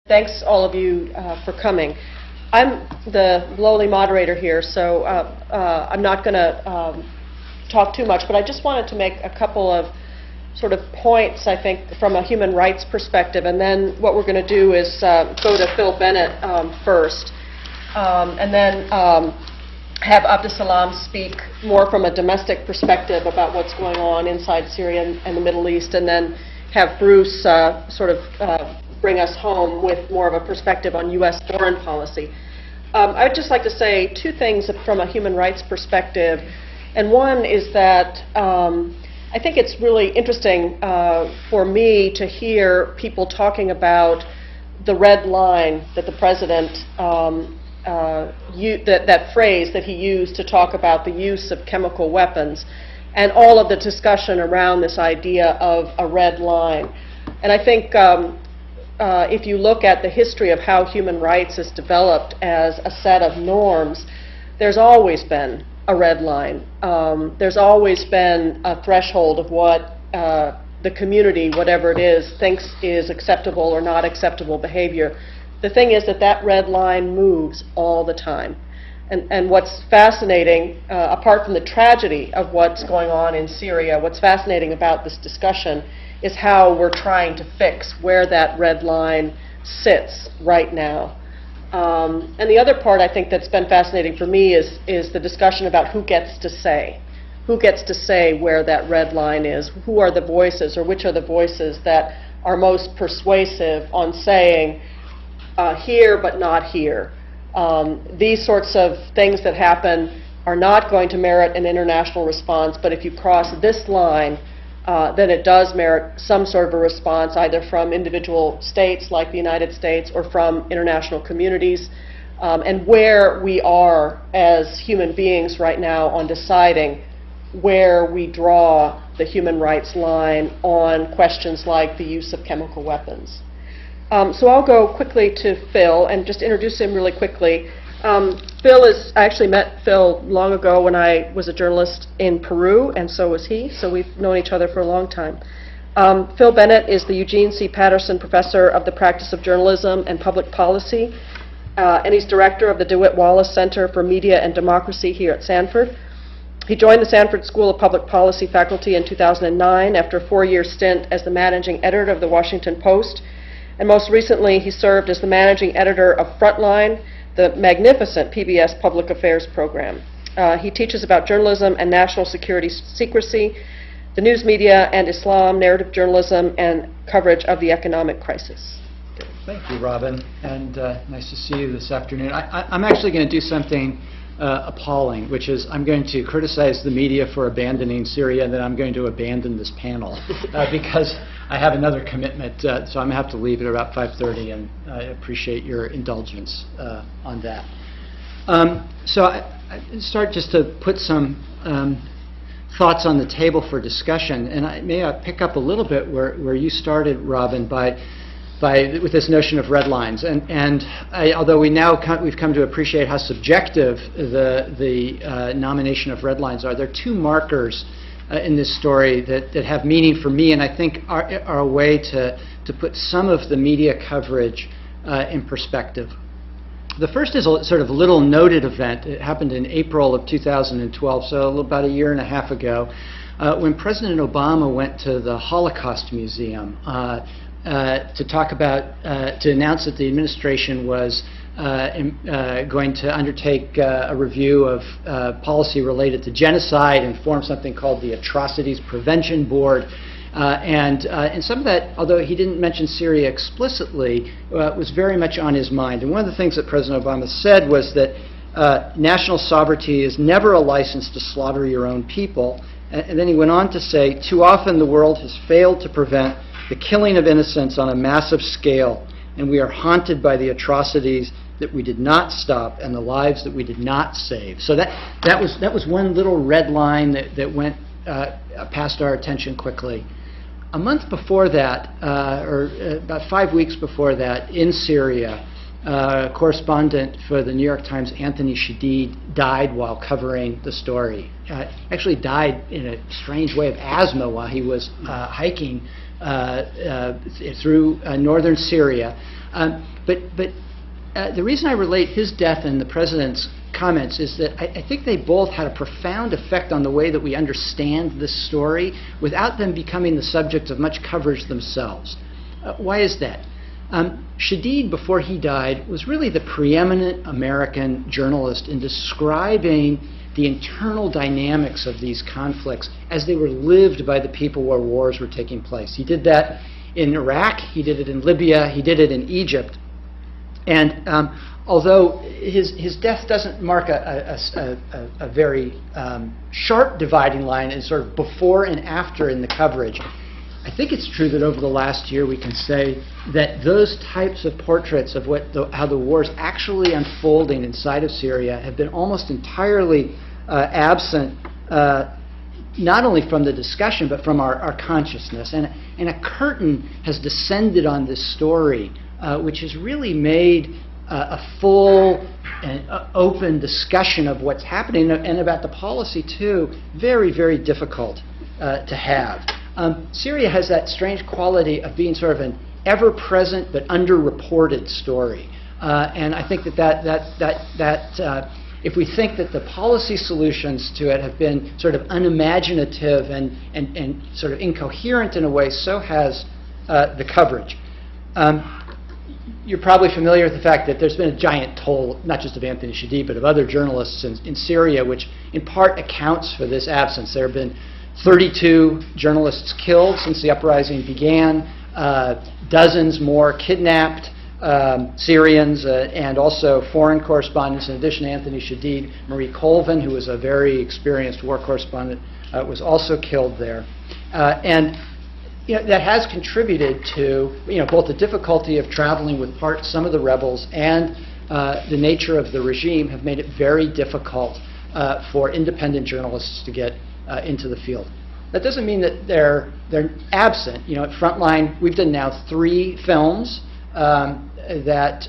Thanks all of you for coming. I'm the lowly moderator here, so I'm not going to talk too much, but I just wanted to make a couple of sort of points, I think, from a human rights perspective, and then what we're going to do is go to Phil Bennett first, and then have Abdeslam speak more from a domestic perspective about what's going on inside Syria and the Middle East, and then have Bruce sort of bring us home with more of a perspective on U.S. foreign policy. I'd just like to say two things from a human rights perspective, and one is that I think it's really interesting for me to hear people talking about the red line that the president, that phrase that he used to talk about the use of chemical weapons, and all of the discussion around this idea of a red line. And I think if you look at the history of how human rights is developed as a set of norms, there's always been a red line. There's always been a threshold of what the community, whatever it is, thinks is acceptable or not acceptable behavior. The thing is that that red line moves all the time. And what's fascinating, apart from the tragedy of what's going on in Syria, what's fascinating about this discussion is how we're trying to fix where that red line sits right now. And the other part I think that's been fascinating for me is the discussion about who gets to say. Who gets to say where that red line is? Who are the voices, or which are the voices that are most persuasive on saying here but not here? These sorts of things that happen are not going to merit an international response, but if you cross this line, then it does merit some sort of a response, either from individual states like the United States or from international communities, and where we are as human beings right now on deciding where we draw the human rights line on questions like the use of chemical weapons. So I'll go quickly to Phil and just introduce him really quickly. I actually met Phil long ago when I was a journalist in Peru, and so was he, so we've known each other for a long time. Phil Bennett is the Eugene C. Patterson Professor of the Practice of Journalism and Public Policy, and he's director of the DeWitt Wallace Center for Media and Democracy here at Sanford. He joined the Sanford School of Public Policy faculty in 2009 after a 4-year stint as the managing editor of the Washington Post, and most recently he served as the managing editor of Frontline, the magnificent PBS Public Affairs program. He teaches about journalism and national security secrecy, the news media and Islam, narrative journalism, and coverage of the economic crisis. Thank you, Robin, and nice to see you this afternoon. I'm actually going to do something appalling, which is I'm going to criticize the media for abandoning Syria, and then I'm going to abandon this panel because I have another commitment, so I'm going to have to leave at about 5:30, and I appreciate your indulgence on that. So I start just to put some thoughts on the table for discussion, and I may pick up a little bit where you started, Robin, with this notion of red lines, and although we've come to appreciate how subjective the nomination of red lines are, there are two markers in this story that have meaning for me, and I think are a way to put some of the media coverage in perspective. The first is a sort of little noted event. It happened in April of 2012, so about a year and a half ago, when President Obama went to the Holocaust Museum to talk about, to announce that the administration was going to undertake a review of policy related to genocide and form something called the Atrocities Prevention Board. And some of that, although he didn't mention Syria explicitly, was very much on his mind. And one of the things that President Obama said was that national sovereignty is never a license to slaughter your own people. And then he went on to say, too often the world has failed to prevent the killing of innocents on a massive scale, and we are haunted by the atrocities that we did not stop and the lives that we did not save. So that was one little red line that went past our attention quickly. A month before that, or about 5 weeks before that, in Syria, a correspondent for the New York Times, Anthony Shadid, died while covering the story. Actually died in a strange way of asthma while he was hiking through northern Syria. But the reason I relate his death and the president's comments is that I think they both had a profound effect on the way that we understand this story without them becoming the subject of much coverage themselves. Why is that? Shadid, before he died, was really the preeminent American journalist in describing the internal dynamics of these conflicts as they were lived by the people where wars were taking place. He did that in Iraq, he did it in Libya, he did it in Egypt. And although his death doesn't mark a very sharp dividing line in sort of before and after in the coverage, I think it's true that over the last year we can say that those types of portraits of how the war is actually unfolding inside of Syria have been almost entirely absent, not only from the discussion but from our consciousness. And a curtain has descended on this story, which has really made a full and open discussion of what's happening and about the policy too very, very difficult to have. Syria has that strange quality of being sort of an ever-present but underreported story, and I think that if we think that the policy solutions to it have been sort of unimaginative and sort of incoherent in a way, so has the coverage. You're probably familiar with the fact that there's been a giant toll, not just of Anthony Shadid, but of other journalists in Syria, which in part accounts for this absence. There have been 32 journalists killed since the uprising began, dozens more kidnapped, Syrians and also foreign correspondents. In addition to Anthony Shadid, Marie Colvin, who was a very experienced war correspondent, was also killed there. And that has contributed to both the difficulty of traveling with some of the rebels and the nature of the regime have made it very difficult for independent journalists to get into the field. That doesn't mean that they're absent. At Frontline, we've done now 3 films that,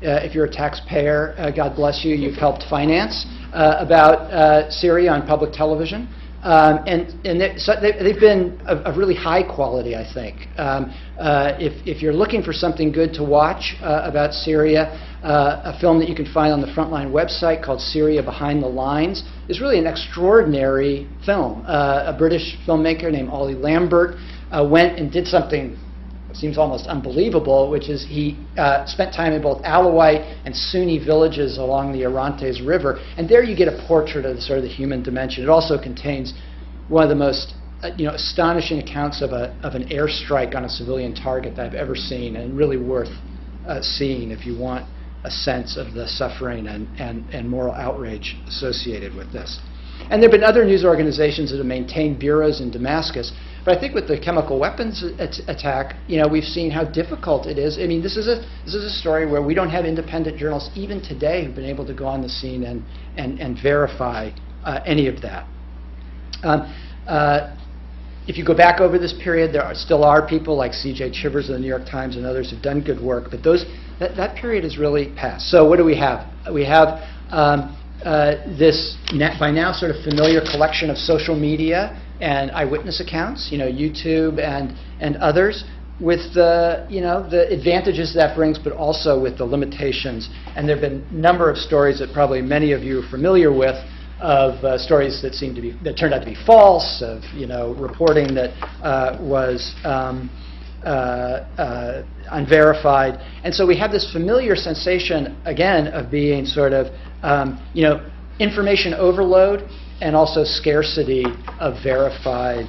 if you're a taxpayer, God bless you, you've helped finance about Syria on public television. They've been of really high quality, I think. If you're looking for something good to watch about Syria, a film that you can find on the Frontline website called Syria Behind the Lines is really an extraordinary film. A British filmmaker named Ollie Lambert went and did something that seems almost unbelievable, which is he spent time in both Alawite and Sunni villages along the Orontes River, and there you get a portrait of the human dimension. It also contains one of the most astonishing accounts of an airstrike on a civilian target that I've ever seen, and really worth seeing if you want a sense of the suffering and moral outrage associated with this. And there have been other news organizations that have maintained bureaus in Damascus. But I think with the chemical weapons attack, we've seen how difficult it is. I mean, this is a story where we don't have independent journalists even today who've been able to go on the scene and verify any of that. If you go back over this period, there still are people like C.J. Chivers of the New York Times and others who've done good work, but that period has really passed. So what do we have? We have this by now sort of familiar collection of social media and eyewitness accounts, YouTube and others, with the advantages that brings, but also with the limitations. And there have been a number of stories that probably many of you are familiar with, of stories that turned out to be false, of reporting that was unverified. And so we have this familiar sensation again of being sort of information overload and also scarcity of verified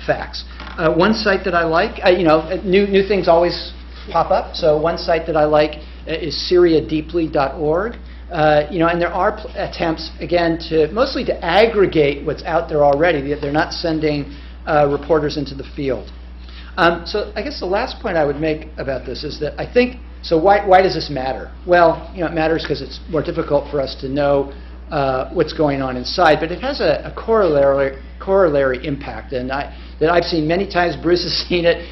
facts. One site that I like, new things always pop up. So one site that I like is SyriaDeeply.org. And there are attempts, again, mostly to aggregate what's out there already. They're not sending reporters into the field. So I guess the last point I would make about this is that I think, so why does this matter? Well, it matters because it's more difficult for us to know what's going on inside, but it has a corollary impact, and that I've seen many times. Bruce has seen it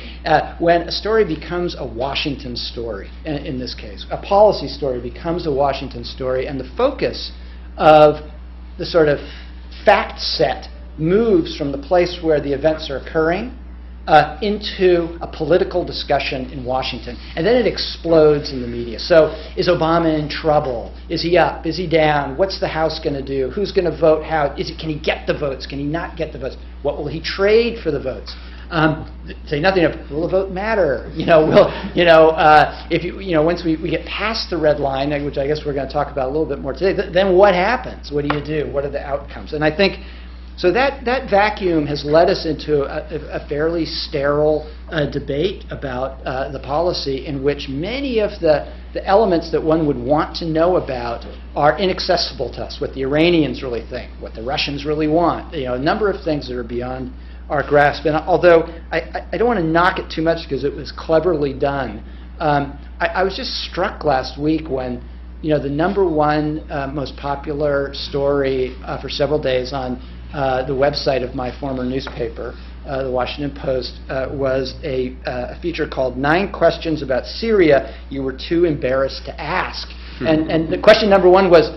when a story becomes a Washington story. In this case, a policy story becomes a Washington story, and the focus of the sort of fact set moves from the place where the events are occurring into a political discussion in Washington, and then it explodes in the media. So is Obama in trouble? Is he up? Is he down? What's the House going to do? Who's going to vote how? Can he get the votes? Can he not get the votes? What will he trade for the votes? Say nothing of, will the vote matter? Once we get past the red line, which I guess we're going to talk about a little bit more today, then what happens? What do you do? What are the outcomes? And I think, so that vacuum has led us into a fairly sterile debate about the policy in which many of the elements that one would want to know about are inaccessible to us, what the Iranians really think, what the Russians really want, a number of things that are beyond our grasp. And although I don't want to knock it too much because it was cleverly done, I was just struck last week when the number one most popular story for several days on the website of my former newspaper, the Washington Post, was a feature called 9 Questions About Syria You Were Too Embarrassed to Ask. And the question number 1 was,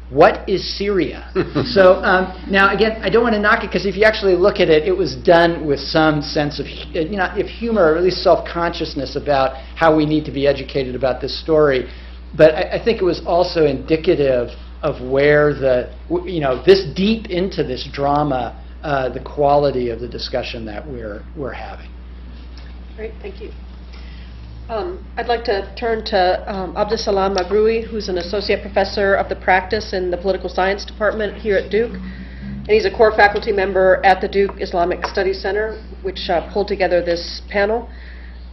what is Syria? So now, again, I don't want to knock it because if you actually look at it, it was done with some sense of humor, or at least self-consciousness about how we need to be educated about this story. But I think it was also indicative of where this deep into this drama, the quality of the discussion that we're having. Great, thank you. I'd like to turn to Abdeslam Maghraoui, who's an associate professor of the practice in the political science department here at Duke. And he's a core faculty member at the Duke Islamic Studies Center, which pulled together this panel.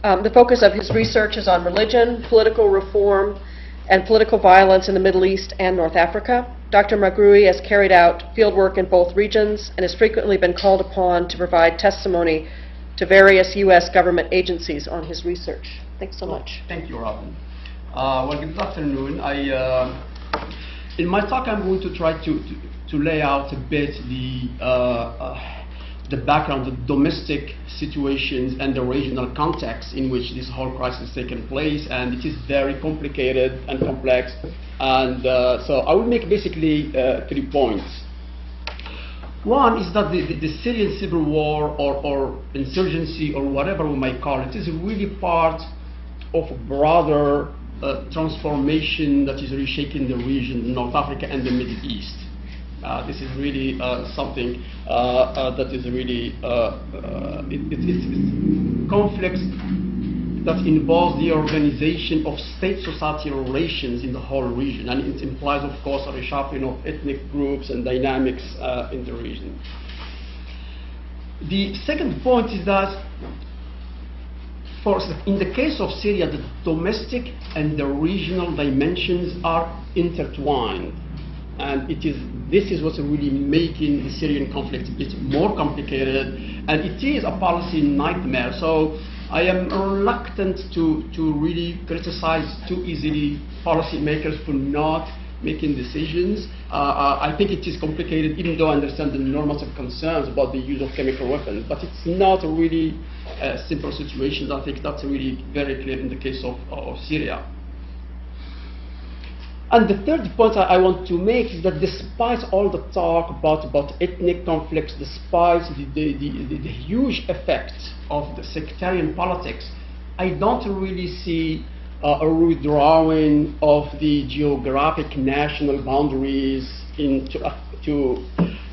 The focus of his research is on religion, political reform, and political violence in the Middle East and North Africa. Dr. Maghraoui has carried out fieldwork in both regions and has frequently been called upon to provide testimony to various U.S. government agencies on his research. Thanks so much. Thank you, Robin. Well, good afternoon. In my talk, I'm going to try to lay out a bit the background, the domestic situations and the regional context in which this whole crisis has taken place, and it is very complicated and complex. And so I will make basically 3 points. One is that the Syrian civil war or insurgency or whatever we might call it is really part of a broader transformation that is reshaping the region, North Africa and the Middle East. This is really something that is really it's conflicts that involves the organization of state-society relations in the whole region, and it implies, of course, a reshuffling of ethnic groups and dynamics in the region. The second point is that, in the case of Syria, the domestic and the regional dimensions are intertwined. And this is what's really making the Syrian conflict a bit more complicated, and it is a policy nightmare. So I am reluctant to really criticize too easily policymakers for not making decisions. I think it is complicated, even though I understand the normative concerns about the use of chemical weapons, but it's not a really simple situation. I think that's really very clear in the case of Syria. And the third point I want to make is that despite all the talk about ethnic conflicts, despite the huge effect of the sectarian politics, I don't really see a withdrawing of the geographic national boundaries to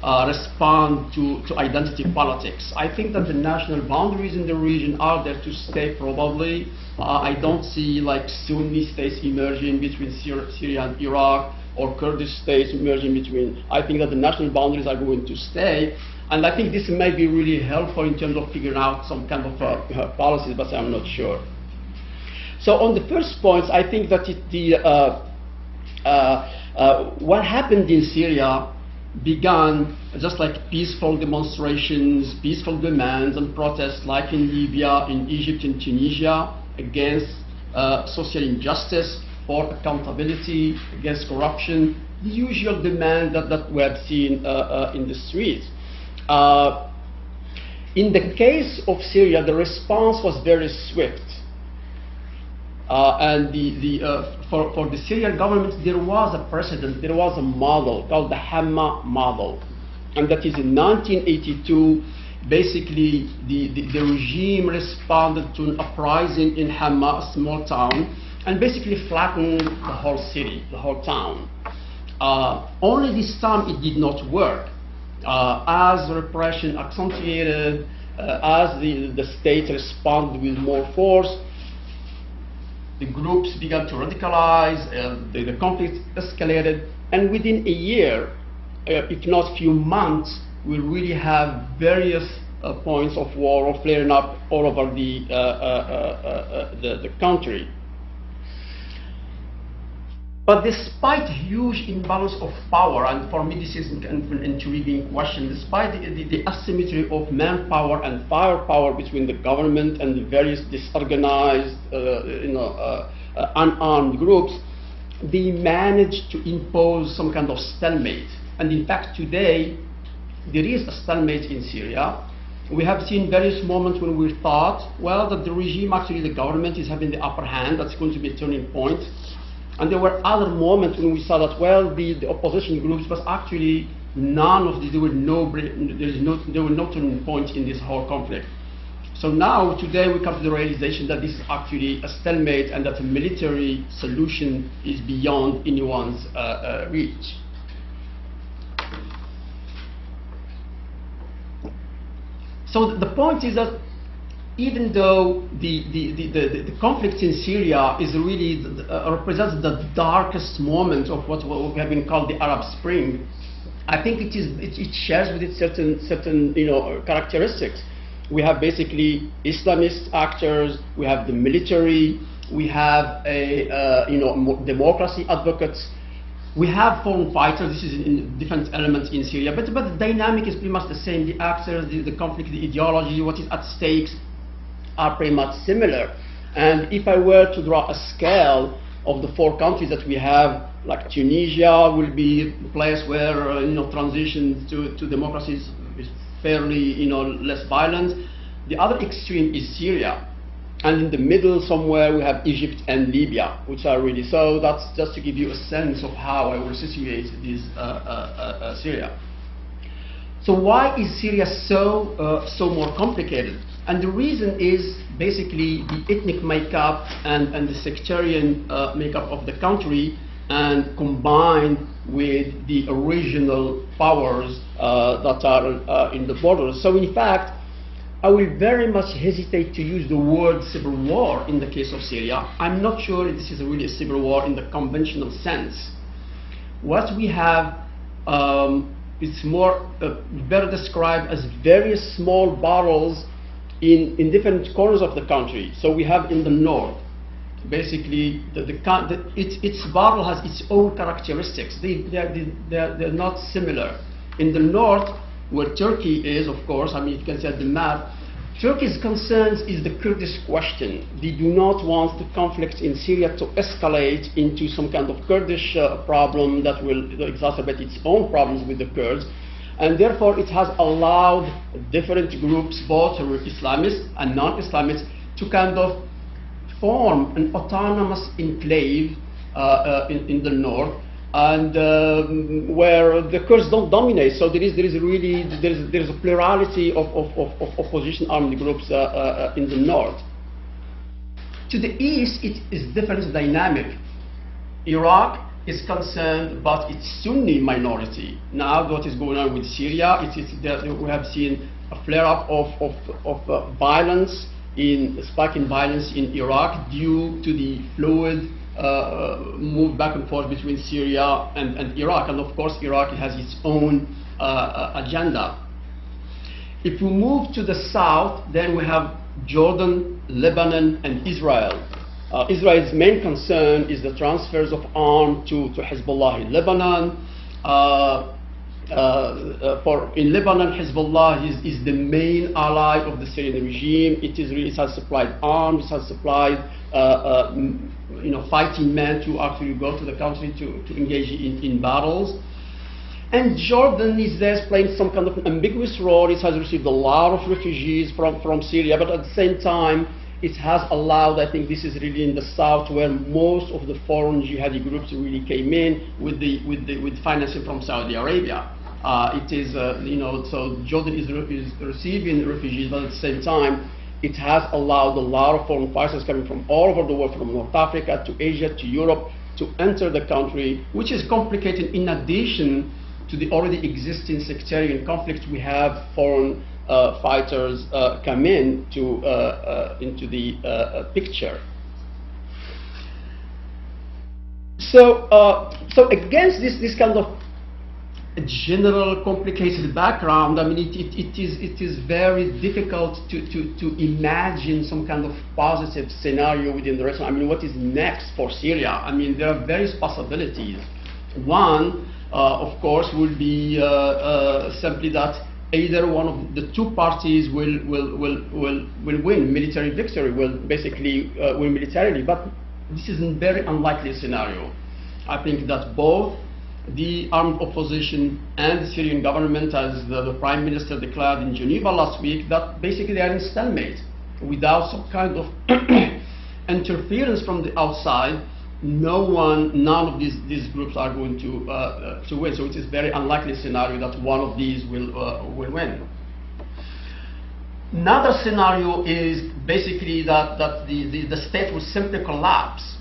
respond to identity politics. I think that the national boundaries in the region are there to stay probably. I don't see like Sunni states emerging between Syria and Iraq, or Kurdish states emerging between. I think that the national boundaries are going to stay, and I think this may be really helpful in terms of figuring out some kind of policies, but I'm not sure. So on the first point, I think that what happened in Syria began just like peaceful demonstrations, peaceful demands and protests like in Libya, in Egypt, in Tunisia, against social injustice, for accountability, against corruption, the usual demand that we have seen in the streets. In the case of Syria, the response was very swift. And for the Syrian government, there was a precedent, there was a model called the Hamma model. And that is in 1982, basically the regime responded to an uprising in Hama, a small town, and basically flattened the whole city, the whole town. Only this time it did not work. As repression accentuated, as the state responded with more force, the groups began to radicalize, the conflict escalated, and within a year, if not few months, we really have various points of war flaring up all over the country. But despite huge imbalance of power, and for me this is an intriguing question, despite the asymmetry of manpower and firepower between the government and the various disorganized, unarmed groups, they managed to impose some kind of stalemate. And in fact, today, there is a stalemate in Syria. We have seen various moments when we thought, well, that the regime, actually the government, is having the upper hand, that's going to be a turning point. And there were other moments when we saw that, well, the opposition groups was actually none of the, there were no turning point in this whole conflict. So now, today, we come to the realization that this is actually a stalemate and that a military solution is beyond anyone's reach. So the point is that even though the conflict in Syria is really represents the darkest moment of what have been called the Arab Spring, I think it shares with it certain characteristics. We have basically Islamist actors, we have the military, we have democracy advocates, we have foreign fighters. This is in different elements in Syria, but the dynamic is pretty much the same. The actors, the conflict, the ideology, what is at stake, are pretty much similar. And if I were to draw a scale of the four countries that we have, like Tunisia will be a place where transition to democracy is fairly less violent. The other extreme is Syria, and in the middle somewhere we have Egypt and Libya, which are really, so that's just to give you a sense of how I will situate this Syria. So why is Syria so more complicated? And the reason is basically the ethnic makeup and the sectarian makeup of the country, and combined with the original powers that are in the borders. So in fact, I will very much hesitate to use the word civil war in the case of Syria. I'm not sure if this is really a civil war in the conventional sense. What we have is more better described as various small battles in different corners of the country. So we have in the north, basically, its battle has its own characteristics. They're not similar. In the north, where Turkey is, of course, I mean, you can see at the map, Turkey's concerns is the Kurdish question. They do not want the conflict in Syria to escalate into some kind of Kurdish problem that will exacerbate its own problems with the Kurds. And therefore, it has allowed different groups, both Islamists and non-Islamists, to kind of form an autonomous enclave in the north, and where the Kurds don't dominate. So there is a plurality of opposition armed groups in the north. To the east, it is different dynamic. Iraq is concerned about its Sunni minority. Now, what is going on with Syria? We have seen a flare-up of violence, spike in violence in Iraq due to the fluid move back and forth between Syria and Iraq. And of course, Iraq has its own agenda. If we move to the south, then we have Jordan, Lebanon, and Israel. Israel's main concern is the transfers of arms to Hezbollah in Lebanon. In Lebanon, Hezbollah is the main ally of the Syrian regime. It has supplied arms, it has supplied fighting men to actually go to the country to engage in battles. And Jordan is there playing some kind of an ambiguous role. It has received a lot of refugees from Syria, but at the same time, it has allowed, I think this is really in the south, where most of the foreign jihadi groups really came in with financing from Saudi Arabia. It is, so Jordan is receiving refugees, but at the same time, it has allowed a lot of foreign fighters coming from all over the world, from North Africa to Asia to Europe, to enter the country, which is complicated in addition to the already existing sectarian conflict. We have foreign fighters come into the picture. So against this kind of general complicated background, I mean, it is very difficult to imagine some kind of positive scenario within the region. I mean, what is next for Syria? I mean, there are various possibilities. One, of course, would be simply that either one of the two parties will win military victory, will basically win militarily, but this is a very unlikely scenario. I think that both the armed opposition and the Syrian government, as the Prime Minister declared in Geneva last week, that basically they are in stalemate. Without some kind of interference from the outside, none of these groups are going to win. So it is a very unlikely scenario that one of these will win. Another scenario is basically that the state will simply collapse.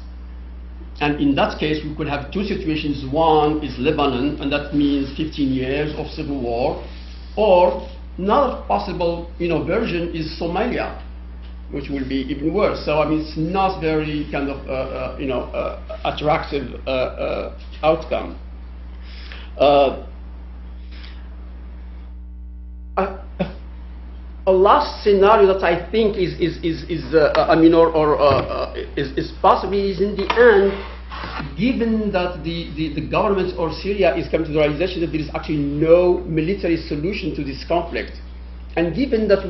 And in that case, we could have two situations. One is Lebanon, and that means 15 years of civil war. Or another possible version is Somalia, which will be even worse. So I mean, it's not very kind of attractive outcome. A last scenario that I think is possible is, in the end, given that the government or Syria is coming to the realization that there is actually no military solution to this conflict, and given that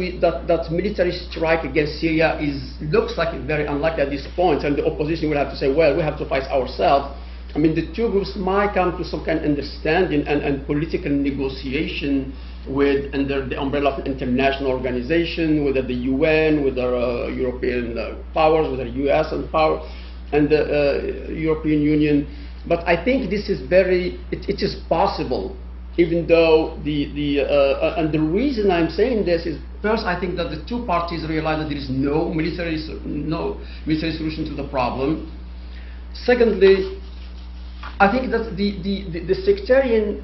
that military strike against Syria looks like very unlikely at this point, and the opposition will have to say, well, we have to fight ourselves. I mean, the two groups might come to some kind of understanding and political negotiation under the umbrella of an international organization, whether the UN, whether European powers, whether US and the European Union. But I think this is it is possible, even though and the reason I'm saying this is, first, I think that the two parties realize that there is no military solution to the problem. Secondly, I think that the sectarian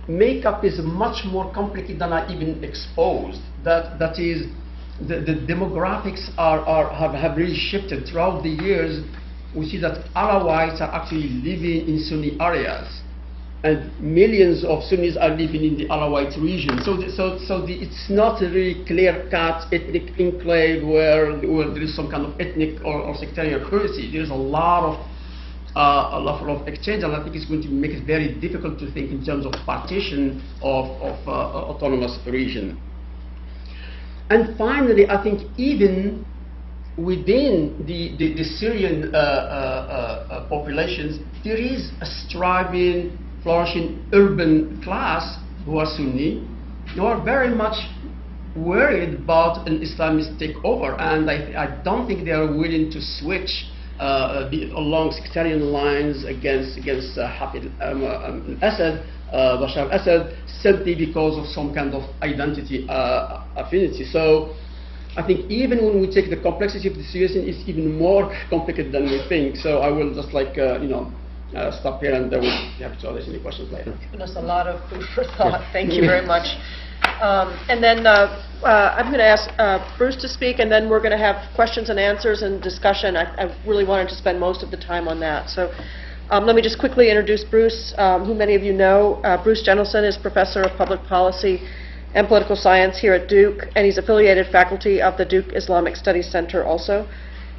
makeup is much more complicated than I even exposed. That is, the demographics have really shifted throughout the years. We see that Alawites are actually living in Sunni areas, and millions of Sunnis are living in the Alawite region. So it's not a really clear-cut ethnic enclave where there is some kind of ethnic or sectarian purity. There is a lot of exchange, and I think it's going to make it very difficult to think in terms of partition of autonomous region. And finally, I think even within the Syrian populations, there is a striving, flourishing urban class who are Sunni, who are very much worried about an Islamist takeover, and I don't think they are willing to switch along sectarian lines against Assad, Bashar al-Assad, simply because of some kind of identity affinity. So I think even when we take the complexity of the situation, it's even more complicated than we think. So I will just stop here, and then we'll be happy to address any questions later. Given us a lot of food for thought. Thank you very much. And then I'm going to ask Bruce to speak, and then we're going to have questions and answers and discussion. I really wanted to spend most of the time on that. So let me just quickly introduce Bruce, who many of you know. Bruce Jentleson is Professor of Public Policy and Political Science here at Duke, and he's affiliated faculty of the Duke Islamic Studies Center also.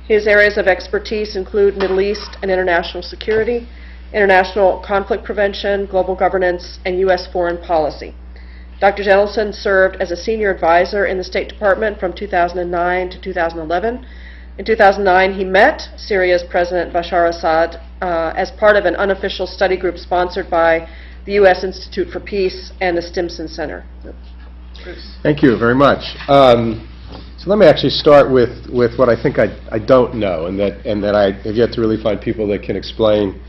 His areas of expertise include Middle East and international security, international conflict prevention, global governance, and U.S. foreign policy. Dr. Jentleson served as a senior advisor in the State Department from 2009 to 2011. In 2009, he met Syria's President Bashar al-Assad as part of an unofficial study group sponsored by the U.S. Institute for Peace and the Stimson Center. Bruce. Thank you very much. So let me actually start with what I think I don't know, and that I have yet to really find people that can explain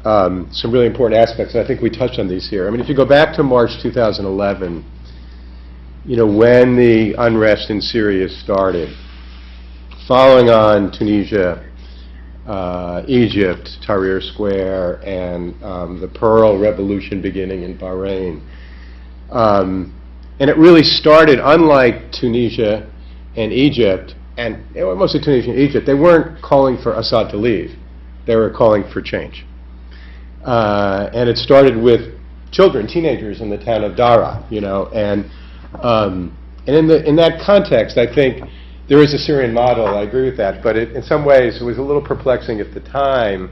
some really important aspects, and I think we touched on these here. I mean, if you go back to March 2011, when the unrest in Syria started, following on Tunisia, Egypt, Tahrir Square, and the Pearl Revolution beginning in Bahrain. And it really started, unlike Tunisia and Egypt, and mostly Tunisia and Egypt, they weren't calling for Assad to leave. They were calling for change. And it started with children, teenagers in the town of Dara, and in that context, I think there is a Syrian model. I agree with that, but in some ways, it was a little perplexing at the time.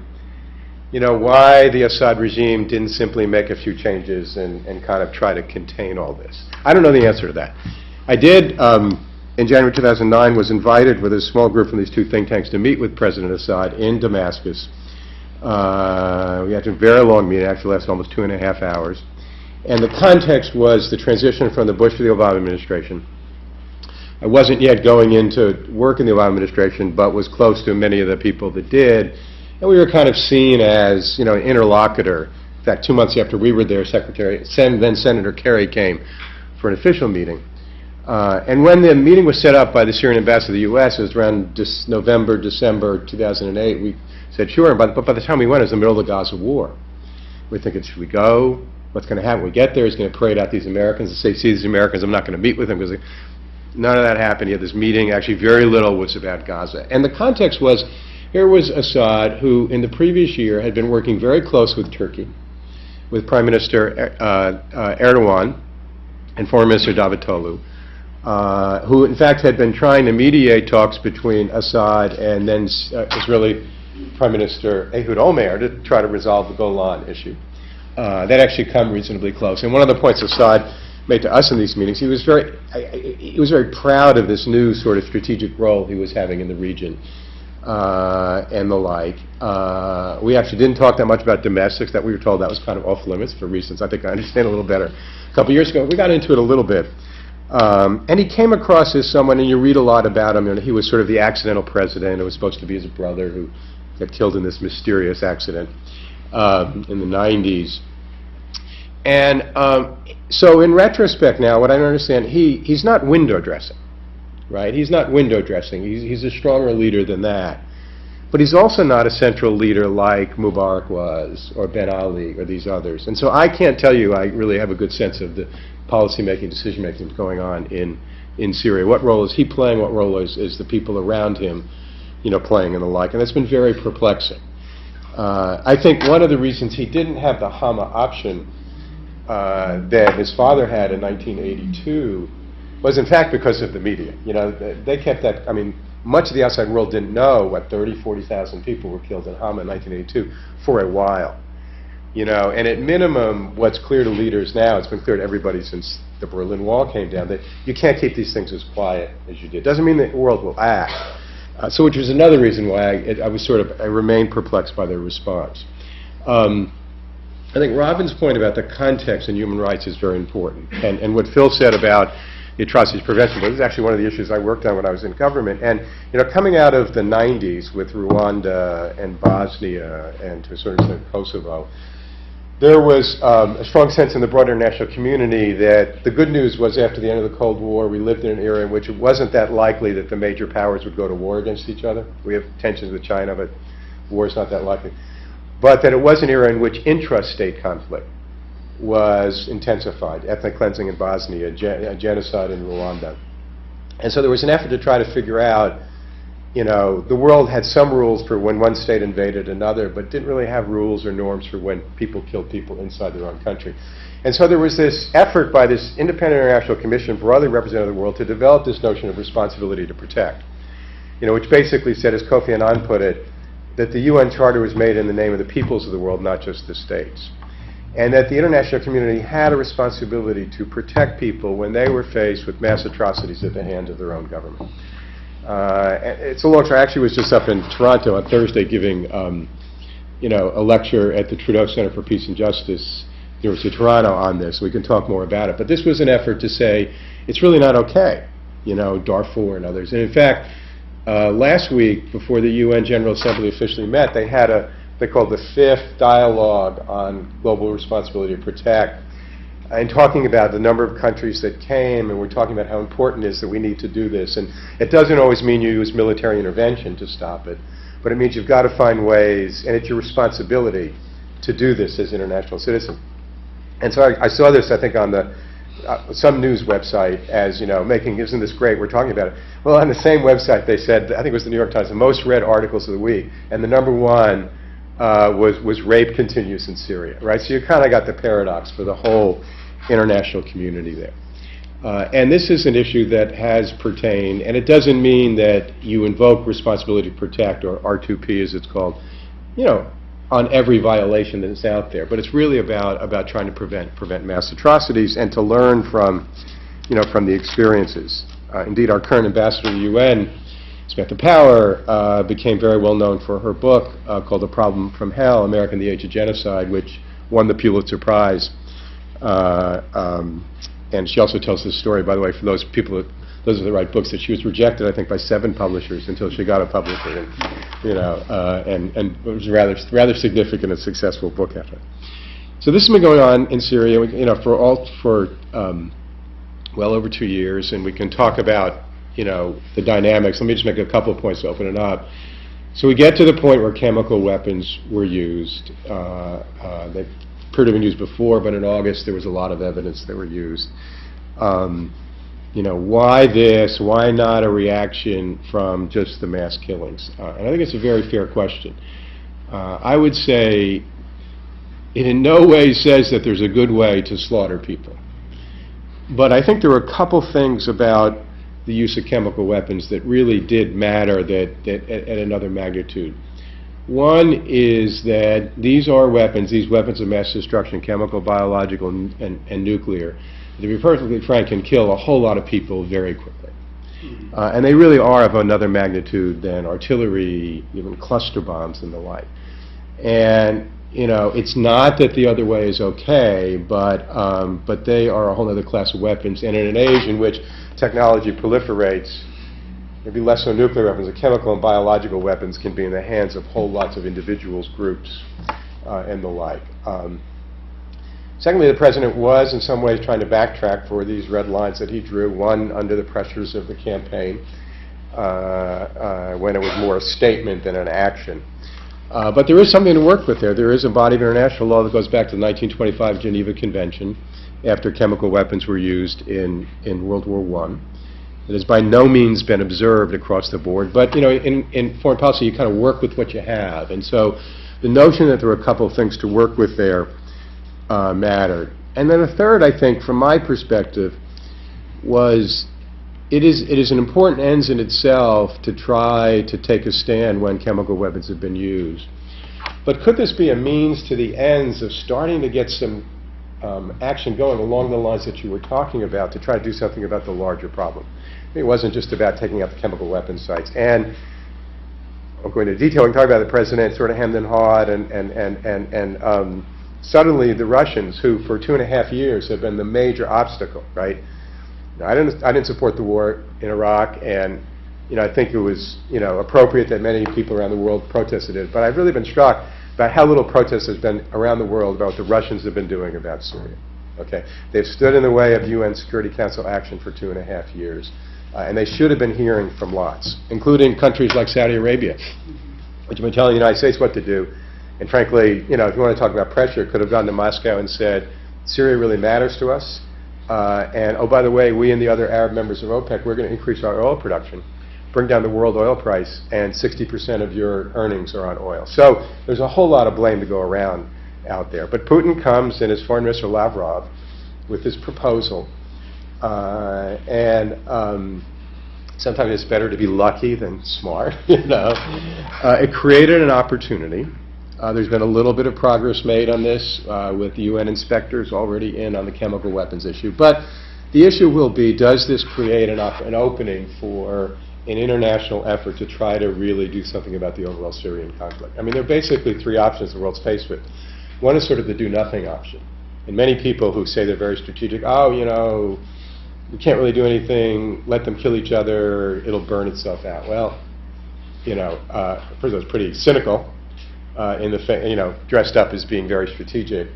Why the Assad regime didn't simply make a few changes and kind of try to contain all this. I don't know the answer to that. I did, in January 2009, was invited with a small group from these two think tanks to meet with President Assad in Damascus. We had a very long meeting, actually lasted almost 2.5 hours. And the context was the transition from the Bush to the Obama administration. I wasn't yet going into work in the Obama administration, but was close to many of the people that did. And we were kind of seen as, an interlocutor. In fact, 2 months after we were there, then Senator Kerry came for an official meeting. And when the meeting was set up by the Syrian ambassador to the U.S., it was around November, December 2008, we said, sure, but by the time we went, it was in the middle of the Gaza war. We're thinking, should we go? What's going to happen when we get there? He's going to parade out these Americans and say, see these Americans, I'm not going to meet with them, because none of that happened. He had this meeting. Actually, very little was about Gaza. And the context was, here was Assad, who in the previous year had been working very close with Turkey, with Prime Minister Erdogan and Foreign Minister Davutoglu, who in fact had been trying to mediate talks between Assad and then Israeli Prime Minister Ehud Olmert to try to resolve the Golan issue. That actually come reasonably close. And one of the points Assad made to us in these meetings, he was very proud of this new sort of strategic role he was having in the region. And the like. We actually didn't talk that much about domestics. That we were told that was kind of off limits for reasons I think I understand a little better. A couple years ago, we got into it a little bit. And he came across as someone, and you read a lot about him, and he was sort of the accidental president. It was supposed to be his brother who got killed in this mysterious accident in the 90s. And so in retrospect now, what I don't understand, he's not window dressing. Right? He's not window dressing. He's a stronger leader than that. But he's also not a central leader like Mubarak was, or Ben Ali, or these others. And so I can't tell you I really have a good sense of the policy-making, decision-making that's going on in Syria. What role is he playing? What role is the people around him, playing and the like? And that's been very perplexing. I think one of the reasons he didn't have the Hama option that his father had in 1982 was in fact because of the media. They kept that, much of the outside world didn't know what 40,000 people were killed in Hama in 1982 for a while. And at minimum, what's clear to leaders now, it's been clear to everybody since the Berlin Wall came down, that you can't keep these things as quiet as you did. Doesn't mean the world will act. So which was another reason why I remained perplexed by their response. I think Robin's point about the context in human rights is very important. And what Phil said about the atrocities prevention, but this is actually one of the issues I worked on when I was in government. And coming out of the 90s with Rwanda and Bosnia and to a certain extent Kosovo, there was a strong sense in the broader international community that the good news was after the end of the Cold War, we lived in an era in which it wasn't that likely that the major powers would go to war against each other. We have tensions with China, but war is not that likely. But that it was an era in which intrastate conflict was intensified, ethnic cleansing in Bosnia, genocide in Rwanda. And so there was an effort to try to figure out, the world had some rules for when one state invaded another, but didn't really have rules or norms for when people killed people inside their own country. And so there was this effort by this independent international commission, broadly representing the world, to develop this notion of responsibility to protect, which basically said, as Kofi Annan put it, that the UN Charter was made in the name of the peoples of the world, not just the states. And that the international community had a responsibility to protect people when they were faced with mass atrocities at the hands of their own government. It's a long story. I actually was just up in Toronto on Thursday giving a lecture at the Trudeau Center for Peace and Justice, University of Toronto, on this. We can talk more about it. But this was an effort to say it's really not okay, Darfur and others. And in fact, last week, before the UN General Assembly officially met, they had a they called the Fifth Dialogue on Global Responsibility to Protect, and talking about the number of countries that came, and we're talking about how important it is that we need to do this. And it doesn't always mean you use military intervention to stop it, but it means you've got to find ways, and it's your responsibility to do this as international citizens. And so I saw this, I think, on the some news website as, making, isn't this great, we're talking about it. Well, on the same website they said, I think it was the New York Times, the most read articles of the week, and the number one was rape continues in Syria, right? So you kind of got the paradox for the whole international community there. And this is an issue that has pertained, and it doesn't mean that you invoke responsibility to protect, or R2P as it's called, on every violation that is out there. But it's really about trying to prevent mass atrocities and to learn from the experiences. Indeed, our current ambassador to the UN, Samantha Power, became very well known for her book called The Problem from Hell, America in the Age of Genocide, which won the Pulitzer Prize. And she also tells this story, by the way, for those people those are the right books, that she was rejected, I think, by 7 publishers until she got a publisher, and it was a rather significant and successful book after. So this has been going on in Syria, for well over 2 years, and we can talk about the dynamics. Let me just make a couple of points to open it up. So we get to the point where chemical weapons were used. They appear to have been used before, but in August there was a lot of evidence they were used. Why this? Why not a reaction from just the mass killings? And I think it's a very fair question. I would say it in no way says that there's a good way to slaughter people. But I think there are a couple things about the use of chemical weapons that really did matter that at another magnitude. One is that these weapons of mass destruction, chemical, biological, and nuclear, to be perfectly frank, can kill a whole lot of people very quickly. And they really are of another magnitude than artillery, even cluster bombs and the like. And it's not that the other way is okay, but they are a whole other class of weapons. And in an age in which technology proliferates, maybe less so nuclear weapons, the chemical and biological weapons can be in the hands of whole lots of individuals, groups, and the like. Secondly, the president was in some ways trying to backtrack for these red lines that he drew, one under the pressures of the campaign, when it was more a statement than an action. But there is something to work with there. There is a body of international law that goes back to the 1925 Geneva Convention, after chemical weapons were used in World War I. It has by no means been observed across the board, but in foreign policy you kind of work with what you have. And so the notion that there were a couple of things to work with there mattered. And then a third, I think, from my perspective, was it is an important end in itself to try to take a stand when chemical weapons have been used. But could this be a means to the ends of starting to get some action going along the lines that you were talking about to try to do something about the larger problem? It wasn't just about taking out the chemical weapons sites. And I'll go into detail. We can talk about the president sort of hemmed and hawed, and suddenly the Russians, who for 2.5 years have been the major obstacle, right? Now, I didn't support the war in Iraq, and I think it was appropriate that many people around the world protested it. But I've really been struck about how little protest has been around the world about what the Russians have been doing about Syria. Okay, they've stood in the way of UN Security Council action for 2.5 years, and they should have been hearing from lots, including countries like Saudi Arabia, which have been telling the United States what to do. And frankly, if you want to talk about pressure, could have gone to Moscow and said, Syria really matters to us, and oh, by the way, we and the other Arab members of OPEC, we're going to increase our oil production, bring down the world oil price, and 60% of your earnings are on oil. So there's a whole lot of blame to go around out there. But Putin comes in his Foreign Minister Lavrov with this proposal, and sometimes it's better to be lucky than smart, It created an opportunity. There's been a little bit of progress made on this with the UN inspectors already in on the chemical weapons issue. But the issue will be, does this create an opening for an international effort to try to really do something about the overall Syrian conflict? I mean, there are basically 3 options the world's faced with. One is sort of the do-nothing option. And many people who say they're very strategic, we can't really do anything, let them kill each other, it'll burn itself out. Well, first of all, it's pretty cynical. dressed up as being very strategic.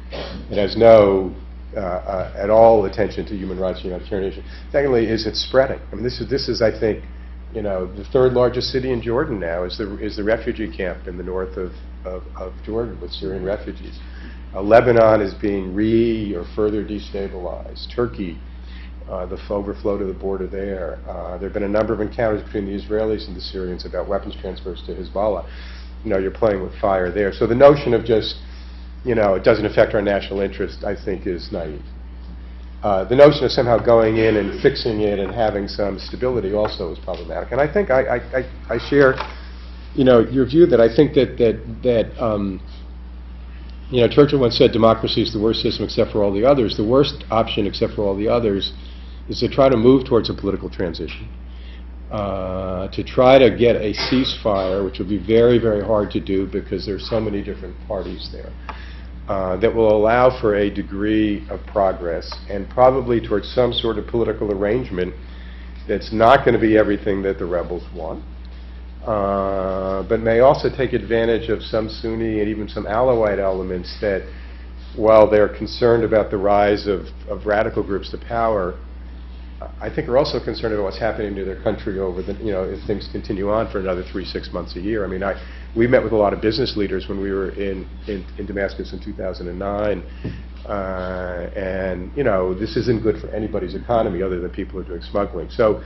It has no at all attention to human rights and humanitarian issues. Secondly, is it spreading? I mean, this is I think, the third largest city in Jordan now is the refugee camp in the north of Jordan with Syrian refugees. Lebanon is being or further destabilized. Turkey, the overflow to the border there. There have been a number of encounters between the Israelis and the Syrians about weapons transfers to Hezbollah. You're playing with fire there. So the notion of just, it doesn't affect our national interest, I think, is naive. The notion of somehow going in and fixing it and having some stability also is problematic. And I think I share, your view that I think that Churchill once said democracy is the worst system except for all the others. The worst option except for all the others is to try to move towards a political transition, to try to get a ceasefire, which will be very, very hard to do because there's so many different parties there, that will allow for a degree of progress and probably towards some sort of political arrangement that's not going to be everything that the rebels want, but may also take advantage of some Sunni and even some Alawite elements that, while they're concerned about the rise of radical groups to power, I think are also concerned about what's happening to their country over the, if things continue on for another 3-6 months a year. I mean, we met with a lot of business leaders when we were in Damascus in 2009, and this isn't good for anybody's economy other than people who are doing smuggling. So,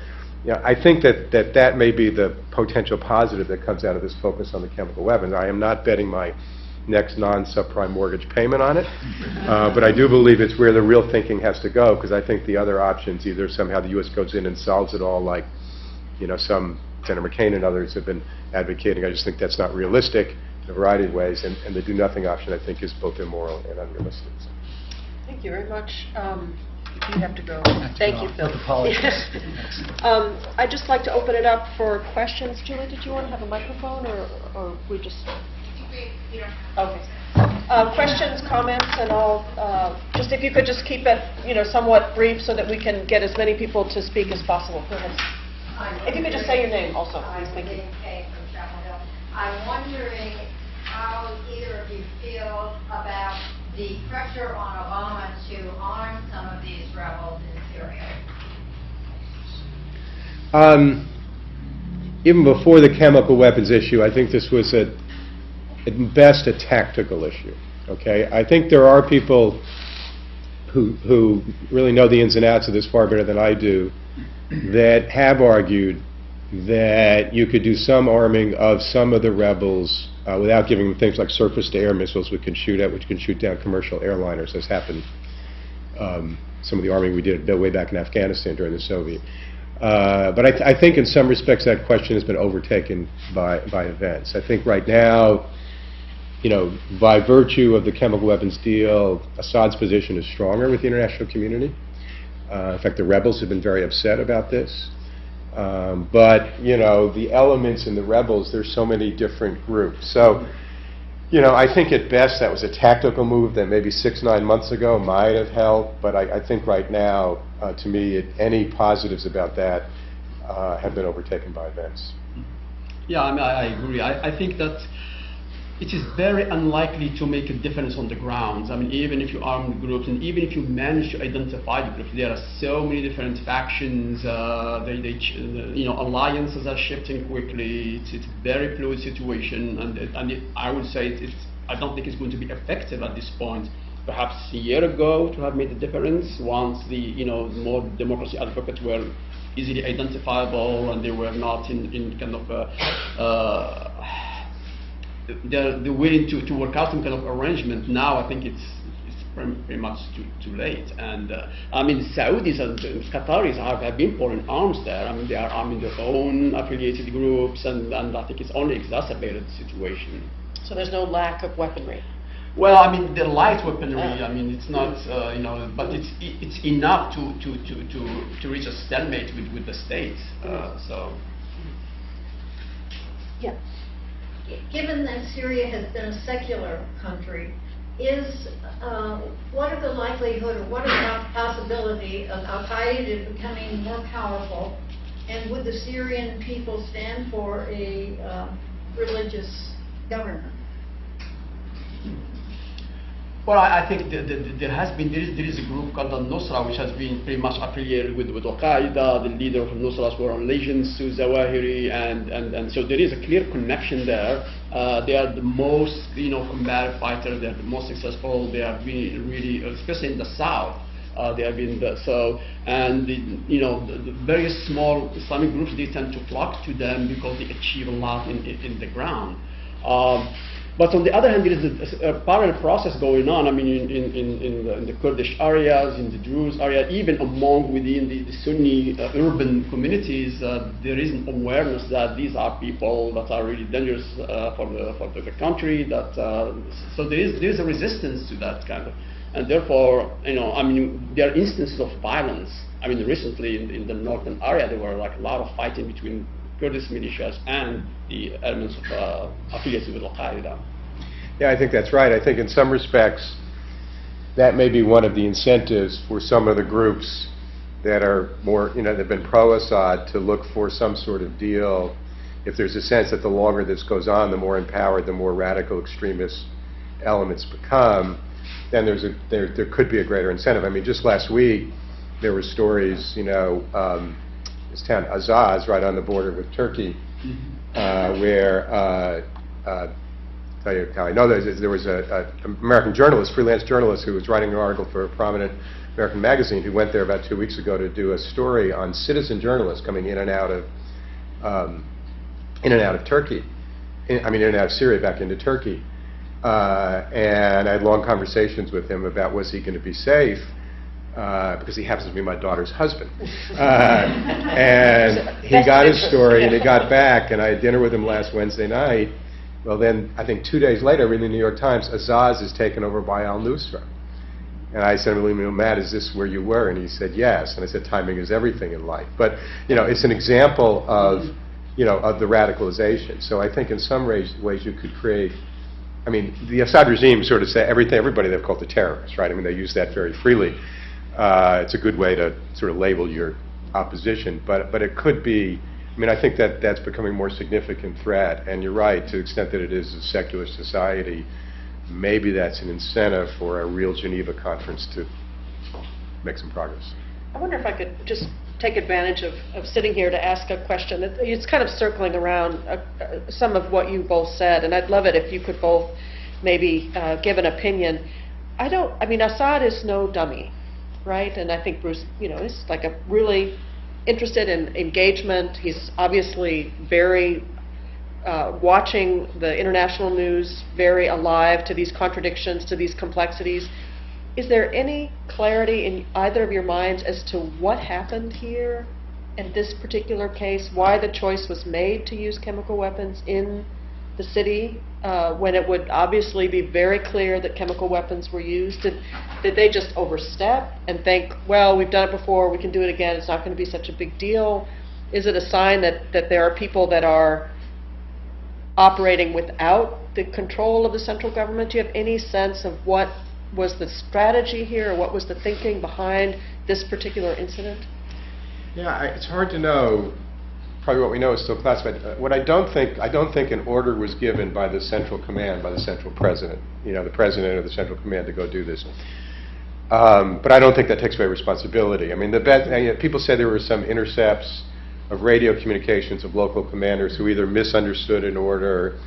I think that may be the potential positive that comes out of this focus on the chemical weapons. I am not betting my next non-subprime mortgage payment on it, but I do believe it's where the real thinking has to go, because I think the other options, either somehow the U.S. goes in and solves it all, like some Senator McCain and others have been advocating. I just think that's not realistic in a variety of ways, and the do-nothing option, I think, is both immoral and unrealistic. So. Thank you very much. You have to go. Thank you, Phil. Apologies. I'd just like to open it up for questions. Julie, did you want to have a microphone, or we just... Okay. Questions, comments, and all. Just if you could just keep it, somewhat brief, so that we can get as many people to speak as possible. Go ahead. If you could just say your name, also, please. Thank you. I'm wondering how either of you feel about the pressure on Obama to arm some of these rebels in Syria. Even before the chemical weapons issue, I think this was at best a tactical issue. Okay, I think there are people who really know the ins and outs of this far better than I do, that have argued that you could do some arming of some of the rebels without giving them things like surface-to-air missiles which can shoot down commercial airliners, as happened some of the arming we did way back in Afghanistan during the Soviet. But I think in some respects that question has been overtaken by events. I think right now, by virtue of the chemical weapons deal, Assad's position is stronger with the international community. In fact, the rebels have been very upset about this. But, the elements in the rebels, there's so many different groups. So, I think at best that was a tactical move that maybe 6-9 months ago might have helped. But I think right now, to me, any positives about that have been overtaken by events. Yeah, I agree. I think that it is very unlikely to make a difference on the ground. Even if you arm the groups, and even if you manage to identify the groups, there are so many different factions. Alliances are shifting quickly. It's a very fluid situation, and I would say I don't think it's going to be effective at this point. Perhaps a year ago to have made a difference once the more democracy advocates were easily identifiable and they were not in kind of they're willing to work out some kind of arrangement. Now I think it's pretty much too late. And the Saudis and the Qataris have been pouring arms there. They are arming their own affiliated groups, and I think it's only exacerbated the situation. So there's no lack of weaponry? Well, the light weaponry. It's not, but it's enough to reach a stalemate with the state. So. Yeah. Given that Syria has been a secular country, what are the likelihood, or what is the possibility of Al-Qaeda becoming more powerful, and would the Syrian people stand for a religious government? Well, I think there is a group called Al-Nusra, which has been pretty much affiliated with Al-Qaeda. The leader of Al-Nusra were allegiance to Zawahiri, and so there is a clear connection there. They are the most, combative fighters. They are the most successful. They have been really, especially in the south. They have been and the various small Islamic groups, they tend to flock to them because they achieve a lot in the ground. But on the other hand, there is a parallel process going on. I mean, in the Kurdish areas, in the Druze area, even within the Sunni urban communities, there is an awareness that these are people that are really dangerous for the country. So there is a resistance to that kind of, and therefore, there are instances of violence. I mean, recently in the northern area, there were like a lot of fighting between Kurdish militias and the elements of affiliated with Al-Qaeda. Yeah, I think that's right. I think in some respects, that may be one of the incentives for some of the groups that are more, that have been pro-Assad to look for some sort of deal. If there's a sense that the longer this goes on, the more empowered, the more radical extremist elements become, then there could be a greater incentive. I mean, just last week, there were stories, this town Azaz, right on the border with Turkey, where tell you how I know this. There was an American journalist, freelance journalist, who was writing an article for a prominent American magazine, who went there about 2 weeks ago to do a story on citizen journalists coming in and out of Turkey, in and out of Syria back into Turkey, and I had long conversations with him about was he going to be safe. Because he happens to be my daughter's husband. And he got his story, and he got back, and I had dinner with him last Wednesday night. Well, then, I think 2 days later, in the New York Times, Azaz is taken over by Al-Nusra. And I said, well, Matt, is this where you were? And he said, yes. And I said, timing is everything in life. But, it's an example of, of the radicalization. So I think in some ways you could create, the Assad regime sort of say everybody they've called a terrorist, right? They use that very freely. It's a good way to sort of label your opposition, but it could be, I think that's becoming a more significant threat, and you're right, to the extent that it is a secular society, maybe that's an incentive for a real Geneva conference to make some progress. I wonder if I could just take advantage of sitting here to ask a question. It's kind of circling around some of what you both said, and I'd love it if you could both maybe give an opinion. Assad is no dummy. Right, and I think Bruce, is like a really interested in engagement. He's obviously very watching the international news, very alive to these contradictions, to these complexities. Is there any clarity in either of your minds as to what happened here in this particular case? Why the choice was made to use chemical weapons in the city when it would obviously be very clear that chemical weapons were used? Did they just overstep and think, well, we've done it before, we can do it again, it's not going to be such a big deal? Is it a sign that there are people that are operating without the control of the central government? Do you have any sense of what was the strategy here, or what was the thinking behind this particular incident? Yeah, it's hard to know. Probably what we know is still classified. What I don't think an order was given by the central command, by the central president, the president of the central command to go do this. But I don't think that takes away responsibility. People say there were some intercepts of radio communications of local commanders who either misunderstood an order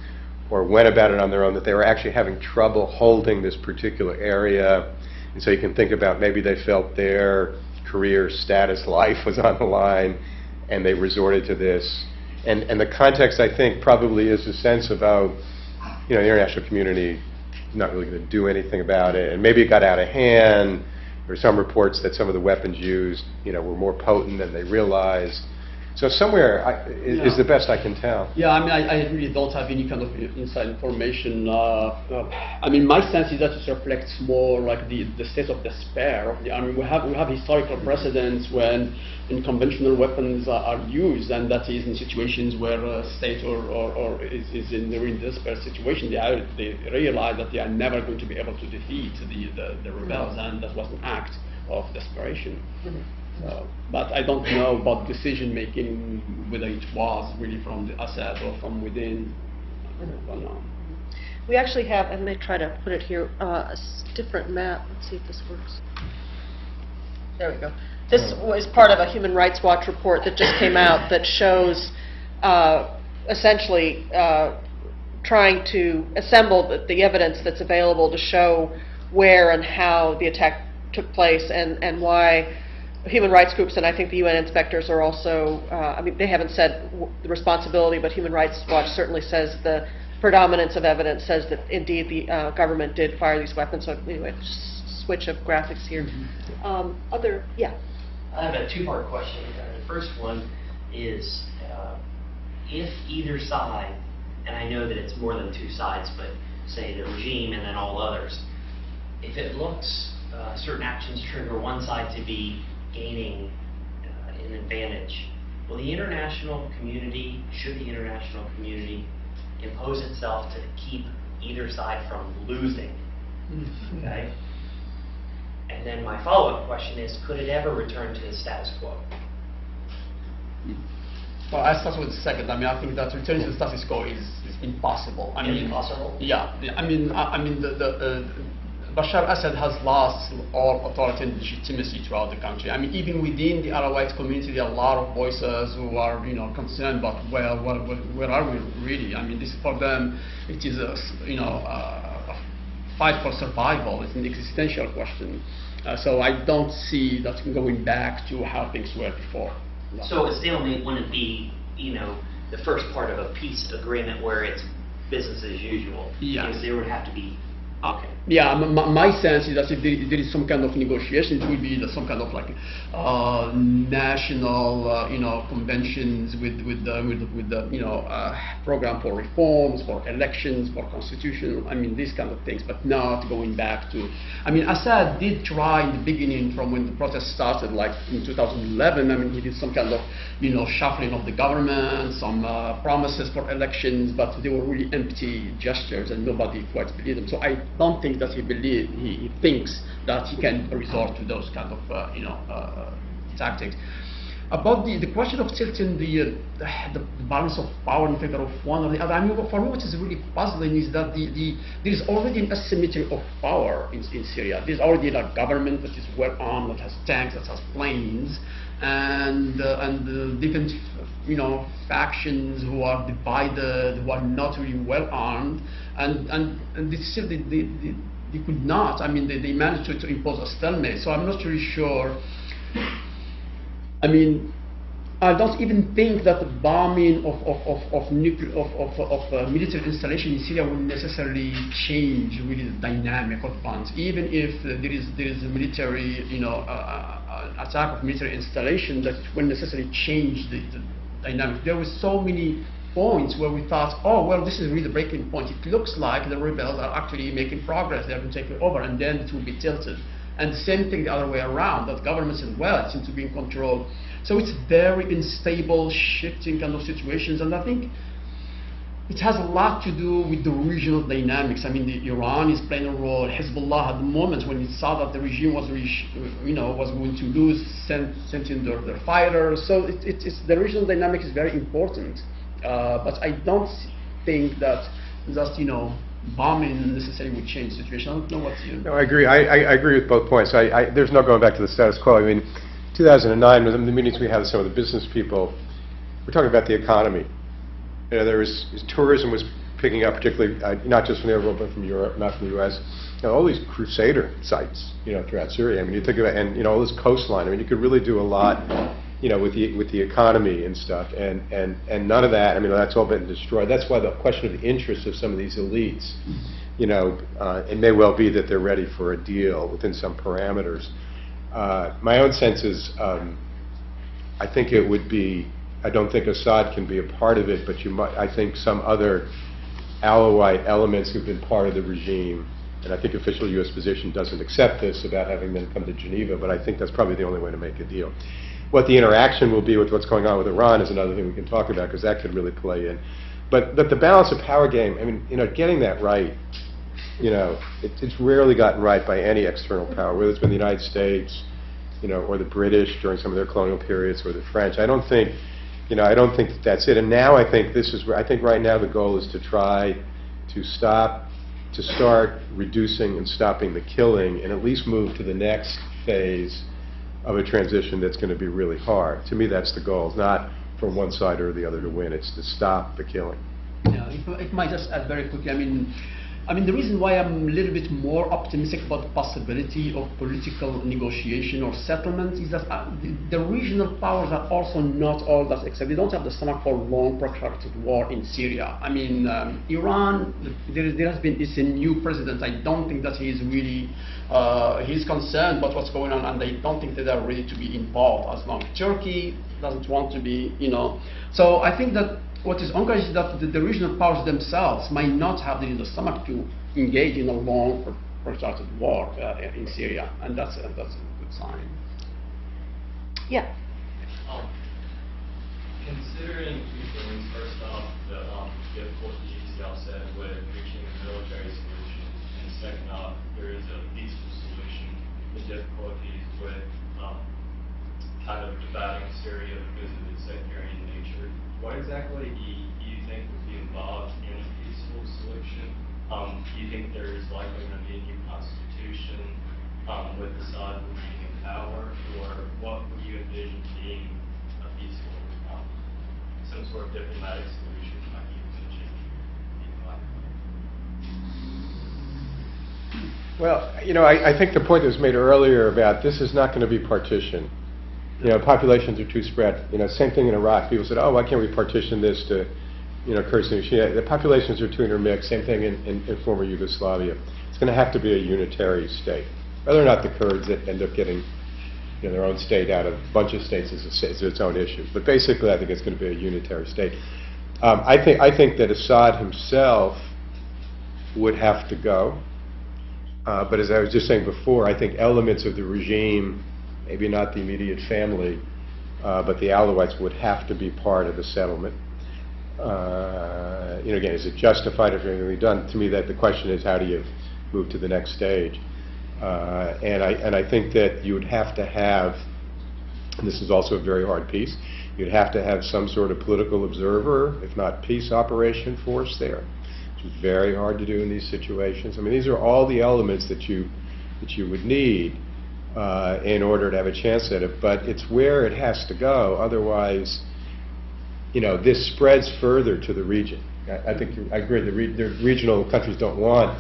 or went about it on their own, that they were actually having trouble holding this particular area. And so you can think about maybe they felt their career, status, life was on the line, and they resorted to this. And the context, I think, probably is a sense about, the international community not really going to do anything about it. And maybe it got out of hand. There were some reports that some of the weapons used, were more potent than they realized. So somewhere is the best I can tell. Yeah, I really don't have any kind of inside information. My sense is that it reflects more like the state of despair of the army. We have historical precedents when conventional weapons are used, and that is in situations where a state or is in a really desperate situation. They realize that they are never going to be able to defeat the rebels, and that was an act of desperation. But I don't know about decision making, whether it was really from the Assad or from within. I don't know. We actually have, I may try to put it here, a different map. Let's see if this works. There we go. This was part of a Human Rights Watch report that just came out that shows essentially trying to assemble the evidence that's available to show where and how the attack took place and why human rights groups, and I think the UN inspectors are also, I mean, they haven't said the responsibility, but Human Rights Watch certainly says the predominance of evidence says that indeed the government did fire these weapons. So anyway, switch of graphics here. Yeah. I have a two-part question. The first one is, if either side, and I know that it's more than two sides, but say the regime and then all others, if it looks certain actions trigger one side to be gaining an advantage, will the international community, should the international community impose itself to keep either side from losing? Okay? And then my follow-up question is, could it ever return to the status quo? Well, I start with the second. I mean, I think that returning to the status quo is impossible. I mean, impossible? Yeah. I mean, Bashar Assad has lost all authority and legitimacy throughout the country. I mean, even within the Alawite community, there are a lot of voices who are, concerned about, well, where are we really? I mean, this for them, it is a fight for survival. It's an existential question. So I don't see that going back to how things were before. So a stalemate wouldn't be, the first part of a peace agreement where it's business as usual. Yeah. Because there would have to be. Okay. Yeah, my sense is that if there is some kind of negotiation, it will be some kind of like national, conventions with the program for reforms, for elections, for constitution. I mean, these kind of things, but not going back to. I mean, Assad did try in the beginning, from when the protests started, like in 2011. I mean, he did some kind of, shuffling of the government, some promises for elections, but they were really empty gestures, and nobody quite believed them. So I don't think that he thinks that he can resort to those kind of tactics. About the question of tilting the balance of power in favor of one or the other, I mean, for me what is really puzzling is that there is already an asymmetry of power in Syria. There is already a government that is well armed, that has tanks, that has planes, and different factions who are divided, who are not really well armed, and they could not. I mean, they managed to impose a stalemate. So I'm not really sure. I mean, I don't even think that the bombing of military installation in Syria will necessarily change really the dynamic of bonds. Even if there is a military, attack of military installation, that it will necessarily change the dynamic. There were so many points where we thought, oh, well, this is really the breaking point. It looks like the rebels are actually making progress. They have been taken over, and then it will be tilted. And the same thing the other way around, that governments as well seem to be in control. So it's very unstable, shifting kind of situations, and I think it has a lot to do with the regional dynamics. I mean, Iran is playing a role. Hezbollah at the moment, when it saw that the regime was, was going to lose, sent in their fighters. So it's the regional dynamic is very important. But I don't think that just, bombing necessarily would change the situation. I don't know what you... No, I agree. I agree with both points. There's no going back to the status quo. I mean, 2009, the meetings we had with some of the business people, we're talking about the economy. Tourism was picking up, particularly not just from the overall, but from Europe, not from the U.S. All these crusader sites, throughout Syria. I mean, you think about, and all this coastline. I mean, you could really do a lot, with the economy and stuff. And none of that. I mean, that's all been destroyed. That's why the question of the interests of some of these elites, it may well be that they're ready for a deal within some parameters. My own sense is, I think it would be. I don't think Assad can be a part of it, but I think some other Alawite elements who've been part of the regime, and I think official U.S. position doesn't accept this about having them come to Geneva, but I think that's probably the only way to make a deal. What the interaction will be with what's going on with Iran is another thing we can talk about, because that could really play in. But the balance of power game, I mean, getting that right, it's rarely gotten right by any external power, whether it's been the United States, or the British during some of their colonial periods, or the French. I don't think that's it. And now I think I think right now the goal is to try to stop to start reducing and stopping the killing and at least move to the next phase of a transition that's going to be really hard. To me, that's the goal. It's not for one side or the other to win. It's to stop the killing. Yeah, if I might just add very quickly, I mean, the reason why I'm a little bit more optimistic about the possibility of political negotiation or settlement is that the regional powers are also not all that except they don't have the stomach for long protracted war in Syria. I mean, Iran, there has been, it's a new president. I don't think that he's really, he's concerned about what's going on, and I don't think that they're ready to be involved as long. Turkey doesn't want to be, you know. So I think that what is ongoing is that the regional powers themselves might not have the stomach to engage in a long, protracted war in Syria, and that's a good sign. Yeah. Considering two things, first off, the difficulties y'all said with reaching a military solution, and second off, there is a peaceful solution, the difficulties with kind of dividing Syria because of its sectarian nature. What exactly do you think would be involved in a peaceful solution? Do you think there's likely going to be a new constitution with Assad remaining in power, or what would you envision being a peaceful, some sort of diplomatic solution like you mentioned? Well, you know, I think the point that was made earlier about this is not going to be partition. You know, populations are too spread. You know, same thing in Iraq. People said, oh, why can't we partition this to, you know, Kurds and Shia? The populations are too intermixed. Same thing in former Yugoslavia. It's going to have to be a unitary state. Whether or not the Kurds end up getting, you know, their own state out of a bunch of states is its own issue. But basically, I think it's going to be a unitary state. I think that Assad himself would have to go. But as I was just saying before, I think elements of the regime, maybe not the immediate family, but the Alawites would have to be part of the settlement. You know, again, is it justified if everything we've done? To me, that the question is, how do you move to the next stage? And I think that you would have to have, and this is also a very hard piece, you'd have to have some sort of political observer, if not peace operation force there, which is very hard to do in these situations. I mean, these are all the elements that you would need in order to have a chance at it, but it's where it has to go. Otherwise, you know, this spreads further to the region. I think I agree. The regional countries don't want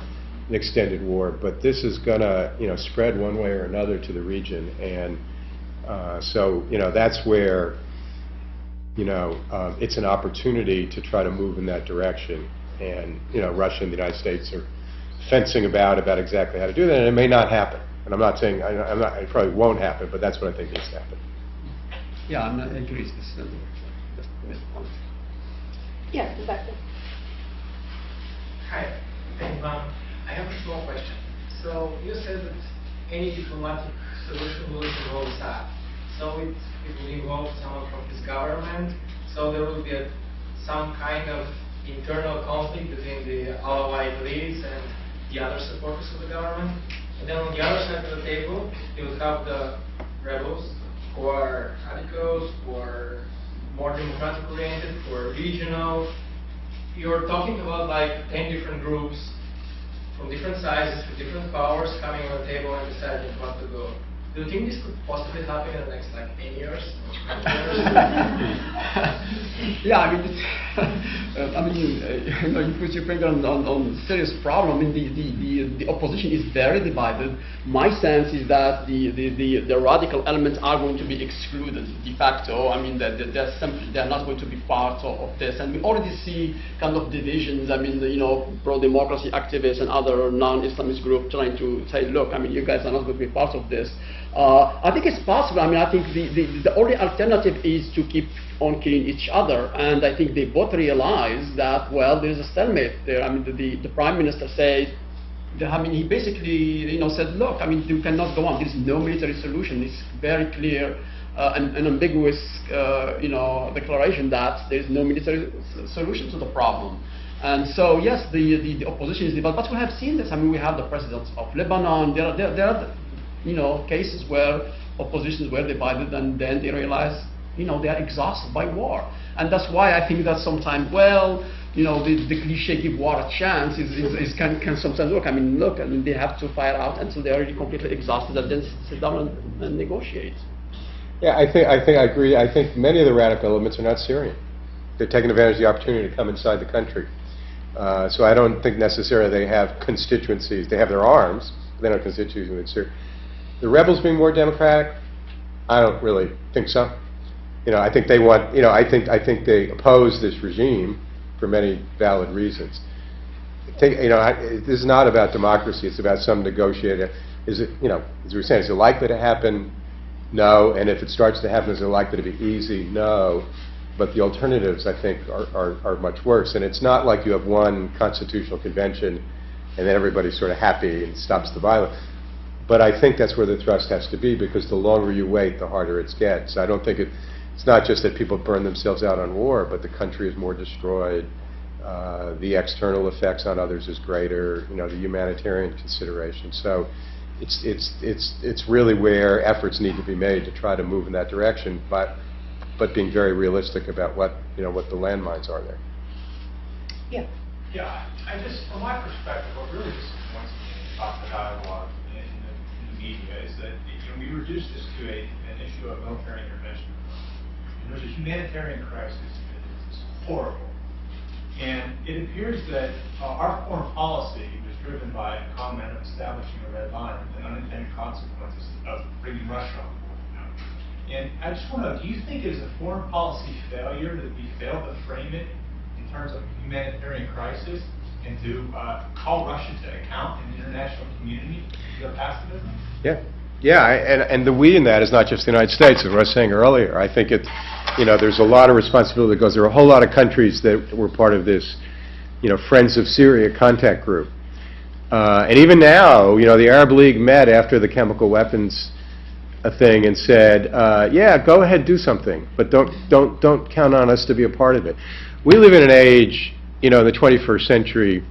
an extended war, but this is going to, you know, spread one way or another to the region, and so, you know, that's where, you know, it's an opportunity to try to move in that direction. And, you know, Russia and the United States are fencing about exactly how to do that, and it may not happen. And I'm not saying, it probably won't happen, but that's what I think needs to happen. Yeah, I agree with this. Yes, exactly. Hi, I have a small question. So you said that any diplomatic solution will involve Assad. So it will involve someone from his government. So there will be some kind of internal conflict between the Alawite elites and the other supporters of the government. And then on the other side of the table, you will have the rebels who are radicals, who are more democratic oriented, who are regional. You're talking about like 10 different groups from different sizes, with different powers coming on the table and deciding what to go. Do you think this could possibly happen in the next like 10 years? Yeah, I mean, you know, you put your finger on a serious problem. I mean, the opposition is very divided. My sense is that the radical elements are going to be excluded de facto. I mean, they're not going to be part of this, and we already see kind of divisions. I mean, you know, pro-democracy activists and other non-Islamist groups trying to say, look, I mean, you guys are not going to be part of this. I think it's possible. I mean, I think the only alternative is to keep on killing each other, and I think they both realize that, well, there's a stalemate there. I mean, the prime minister says, I mean, he basically, you know, said, look, I mean, you cannot go on. There's no military solution. It's very clear, an ambiguous, you know, declaration that there's no military solution to the problem. And so, yes, the opposition is divided, but we have seen this. I mean, we have the presidents of Lebanon. There are you know, cases where oppositions were divided, and then they realize, you know, they are exhausted by war. And that's why I think that sometimes, well, the cliche "give war a chance" can sometimes work. I mean, look, they have to fire out until they're already completely exhausted, and then sit down and negotiate. Yeah, I agree. I think many of the radical elements are not Syrian. They're taking advantage of the opportunity to come inside the country. So I don't think necessarily they have constituencies. They have their arms, but they don't have constituencies in Syria. The rebels being more democratic, I don't really think so. I think they want. I think they oppose this regime for many valid reasons. This is not about democracy. It's about some negotiator. Is it? As we were saying, is it likely to happen? No. And if it starts to happen, is it likely to be easy? No. But the alternatives, I think, are much worse. And it's not like you have one constitutional convention and then everybody's sort of happy and stops the violence. But I think that's where the thrust has to be, because the longer you wait, the harder it gets. I don't think it's not just that people burn themselves out on war, but the country is more destroyed. The external effects on others is greater. The humanitarian consideration. So it's really where efforts need to be made to try to move in that direction, but being very realistic about what the landmines are there. Yeah. Yeah, from my perspective, what really disappoints me about the dialogue in the media is that we reduce this to an issue of military intervention. There's a humanitarian crisis that is horrible. And it appears that our foreign policy was driven by a comment of establishing a red line and unintended consequences of bringing Russia on board. And I just want to know, do you think it is a foreign policy failure that we failed to frame it in terms of humanitarian crisis and to call Russia to account in the international community for their pacifism? Yeah, and the we in that is not just the United States, as I was saying earlier. I think there's a lot of responsibility that goes. There are a whole lot of countries that were part of this, Friends of Syria contact group. And even now, the Arab League met after the chemical weapons thing and said, yeah, go ahead, do something, but don't count on us to be a part of it. We live in an age, in the 21st century,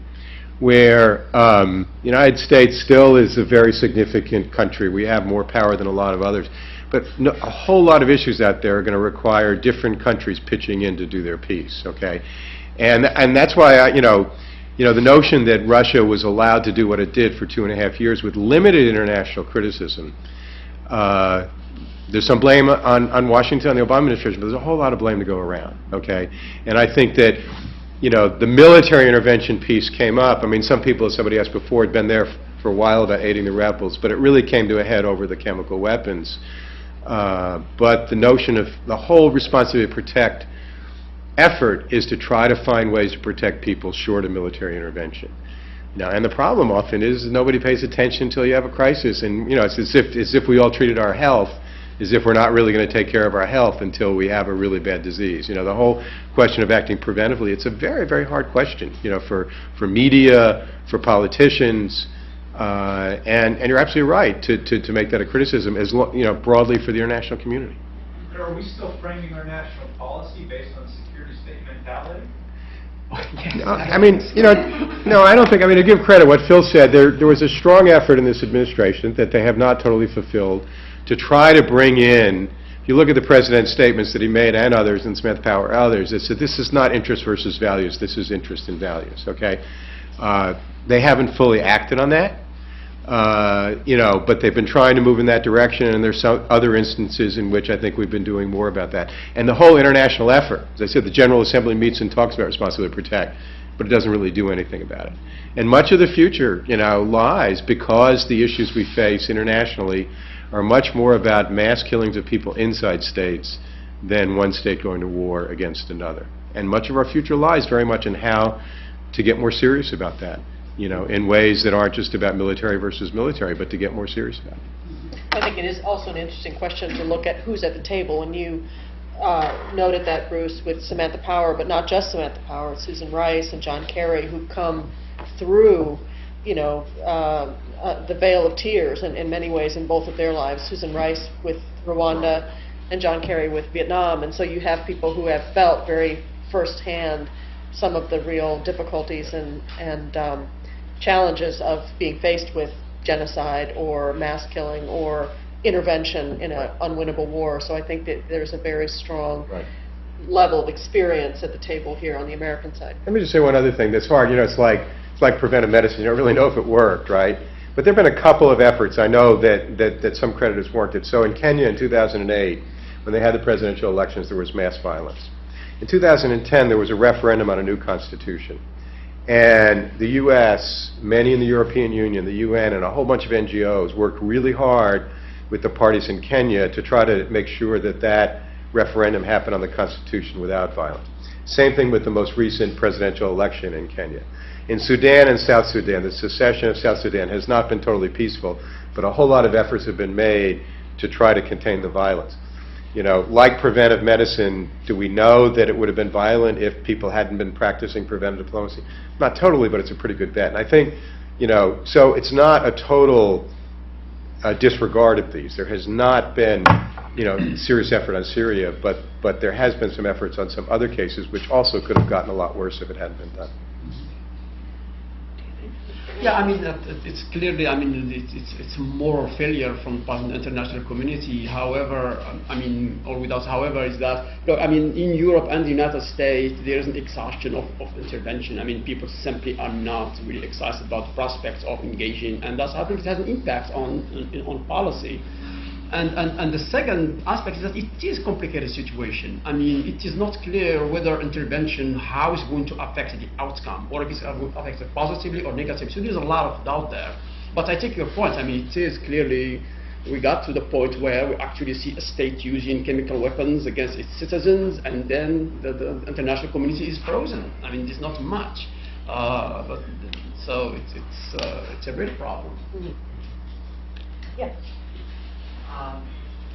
where the United States still is a very significant country. We have more power than a lot of others. But a whole lot of issues out there are going to require different countries pitching in to do their piece, okay? And that's why, the notion that Russia was allowed to do what it did for 2.5 years with limited international criticism, there's some blame on Washington, on the Obama administration, but there's a whole lot of blame to go around, okay? And I think that the military intervention piece came up. I mean, some people, as somebody asked before, had been there for a while about aiding the rebels, but it really came to a head over the chemical weapons. But the notion of the whole responsibility to protect effort is to try to find ways to protect people short of military intervention. Now, and the problem often is nobody pays attention until you have a crisis, and it's as if we all treated our health as if we're not really going to take care of our health until we have a really bad disease. The whole question of acting preventively, it's a very, very hard question, for media, for politicians, and you're absolutely right to make that a criticism, as broadly for the international community. But are we still framing our national policy based on security state mentality? No, I don't think. To give credit, what Phil said, there was a strong effort in this administration that they have not totally fulfilled to try to bring in. If you look at the president's statements that he made and others, and Smith Power, others, it said this is not interest versus values. This is interest and values. Okay, they haven't fully acted on that. But they've been trying to move in that direction, and there's some other instances in which I think we've been doing more about that. And the whole international effort, as I said, the General Assembly meets and talks about responsibility to protect, but it doesn't really do anything about it. And much of the future, lies because the issues we face internationally are much more about mass killings of people inside states than one state going to war against another. And much of our future lies very much in how to get more serious about that. In ways that aren't just about military versus military, but to get more serious about it. I think it is also an interesting question to look at who's at the table. And you noted that, Bruce, with Samantha Power, but not just Samantha Power, Susan Rice and John Kerry, who come through, the veil of tears in many ways in both of their lives. Susan Rice with Rwanda and John Kerry with Vietnam. And so you have people who have felt very firsthand some of the real difficulties and challenges of being faced with genocide or mass killing or intervention in an unwinnable war. So I think that there's a very strong level of experience at the table here on the American side. Let me just say one other thing that's hard. It's like preventive medicine. You don't really know if it worked, right? But there have been a couple of efforts I know that some credit is warranted. So in Kenya in 2008, when they had the presidential elections, there was mass violence. In 2010, there was a referendum on a new constitution. And the U.S., many in the European Union, the UN, and a whole bunch of NGOs worked really hard with the parties in Kenya to try to make sure that that referendum happened on the Constitution without violence. Same thing with the most recent presidential election in Kenya. In Sudan and South Sudan, the secession of South Sudan has not been totally peaceful, but a whole lot of efforts have been made to try to contain the violence. Like preventive medicine, do we know that it would have been violent if people hadn't been practicing preventive diplomacy? Not totally, but it's a pretty good bet. And I think, so it's not a total disregard of these. There has not been, serious effort on Syria, but there has been some efforts on some other cases which also could have gotten a lot worse if it hadn't been done. Yeah, it's clearly, it's a moral failure from the international community. However, or without however, is that, look, in Europe and the United States, there is an exhaustion of intervention. People simply are not really excited about the prospects of engaging, and that's, I think, it has an impact on policy. And the second aspect is that it is a complicated situation. It is not clear whether intervention, how it's going to affect the outcome, or if it's going to affect it positively or negatively. So there's a lot of doubt there. But I take your point. It is clearly, we got to the point where we actually see a state using chemical weapons against its citizens, and then the international community is frozen. There's not much. So it's a real problem. Mm-hmm. Yeah.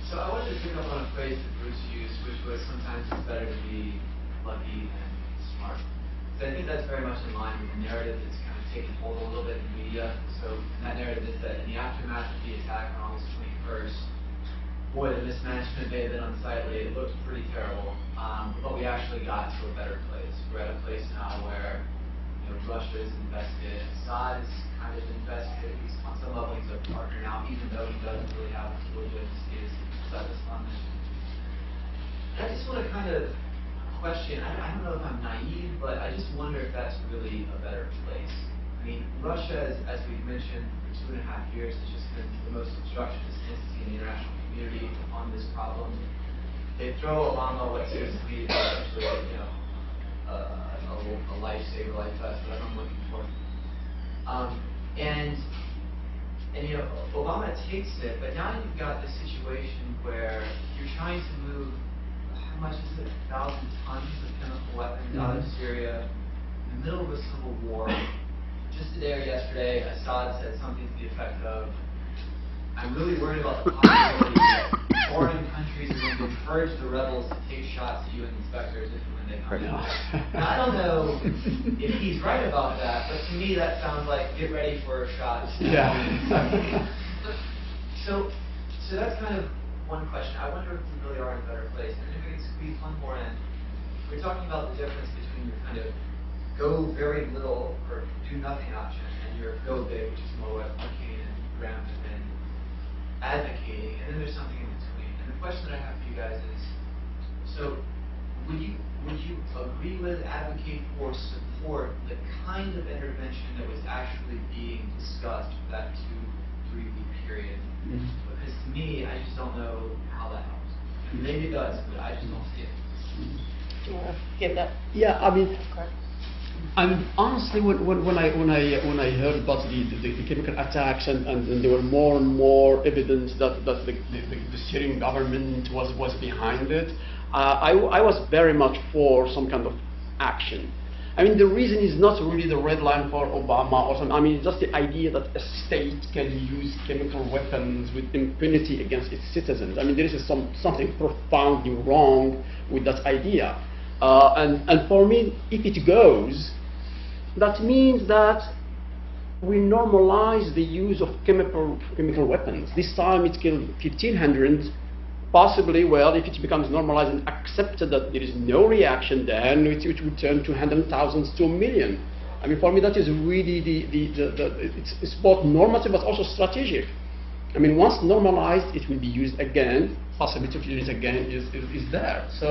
So I wanted to pick up on a phrase that Bruce used, which was sometimes it's better to be lucky than smart. So I think that's very much in line with the narrative that's kind of taken hold a little bit in the media. So that narrative is that in the aftermath of the attack on August 21st, boy, the mismanagement may have been unsightly. It looked pretty terrible, but we actually got to a better place. We're at a place now where Russia is invested, Assad is kind of invested, he's on some level he's a partner now, even though he doesn't really have a legitimacy as Islam. I just want to kind of question, I don't know if I'm naive, but I just wonder if that's really a better place. Russia, as we've mentioned, for 2.5 years has just been the most obstructionist entity in the international community on this problem. They throw Obama what seems to be essentially, a lifesaver, life vest, whatever I'm looking for. And Obama takes it, but now you've got this situation where you're trying to move, how much is it, 1,000 tons of chemical weapons out of Syria in the middle of a civil war. Just today or yesterday, Assad said something to the effect of, I'm really worried about the possibility that foreign countries are going to encourage the rebels to take shots at UN inspectors if and when they come in. Now, I don't know if he's right about that, but to me that sounds like get ready for a shot. Yeah. So that's kind of one question. I wonder if we really are in a better place. And if we can squeeze one more in, we're talking about the difference between your kind of go very little or do nothing option and your go big, which is more what Arcane and Graham have been advocating, and then there's something in between. And the question that I have for you guys is, so would you agree with, advocate for, support the kind of intervention that was actually being discussed for that 2-3 week period? Mm-hmm. Because to me, I just don't know how that helps. And maybe it does, but I just don't see it. Do you want to give that? Yeah, honestly, when I heard about the chemical attacks and there were more and more evidence that the Syrian government was behind it, I was very much for some kind of action. The reason is not really the red line for Obama or something. It's just the idea that a state can use chemical weapons with impunity against its citizens. There is something profoundly wrong with that idea. And for me, if it goes, that means that we normalize the use of chemical weapons. This time it killed 1,500. Possibly, well, if it becomes normalized and accepted that there is no reaction, then it would turn to hundreds of thousands to 1 million. For me, that is really it's both normative but also strategic. Once normalized, it will be used again possibility of unit again is there. So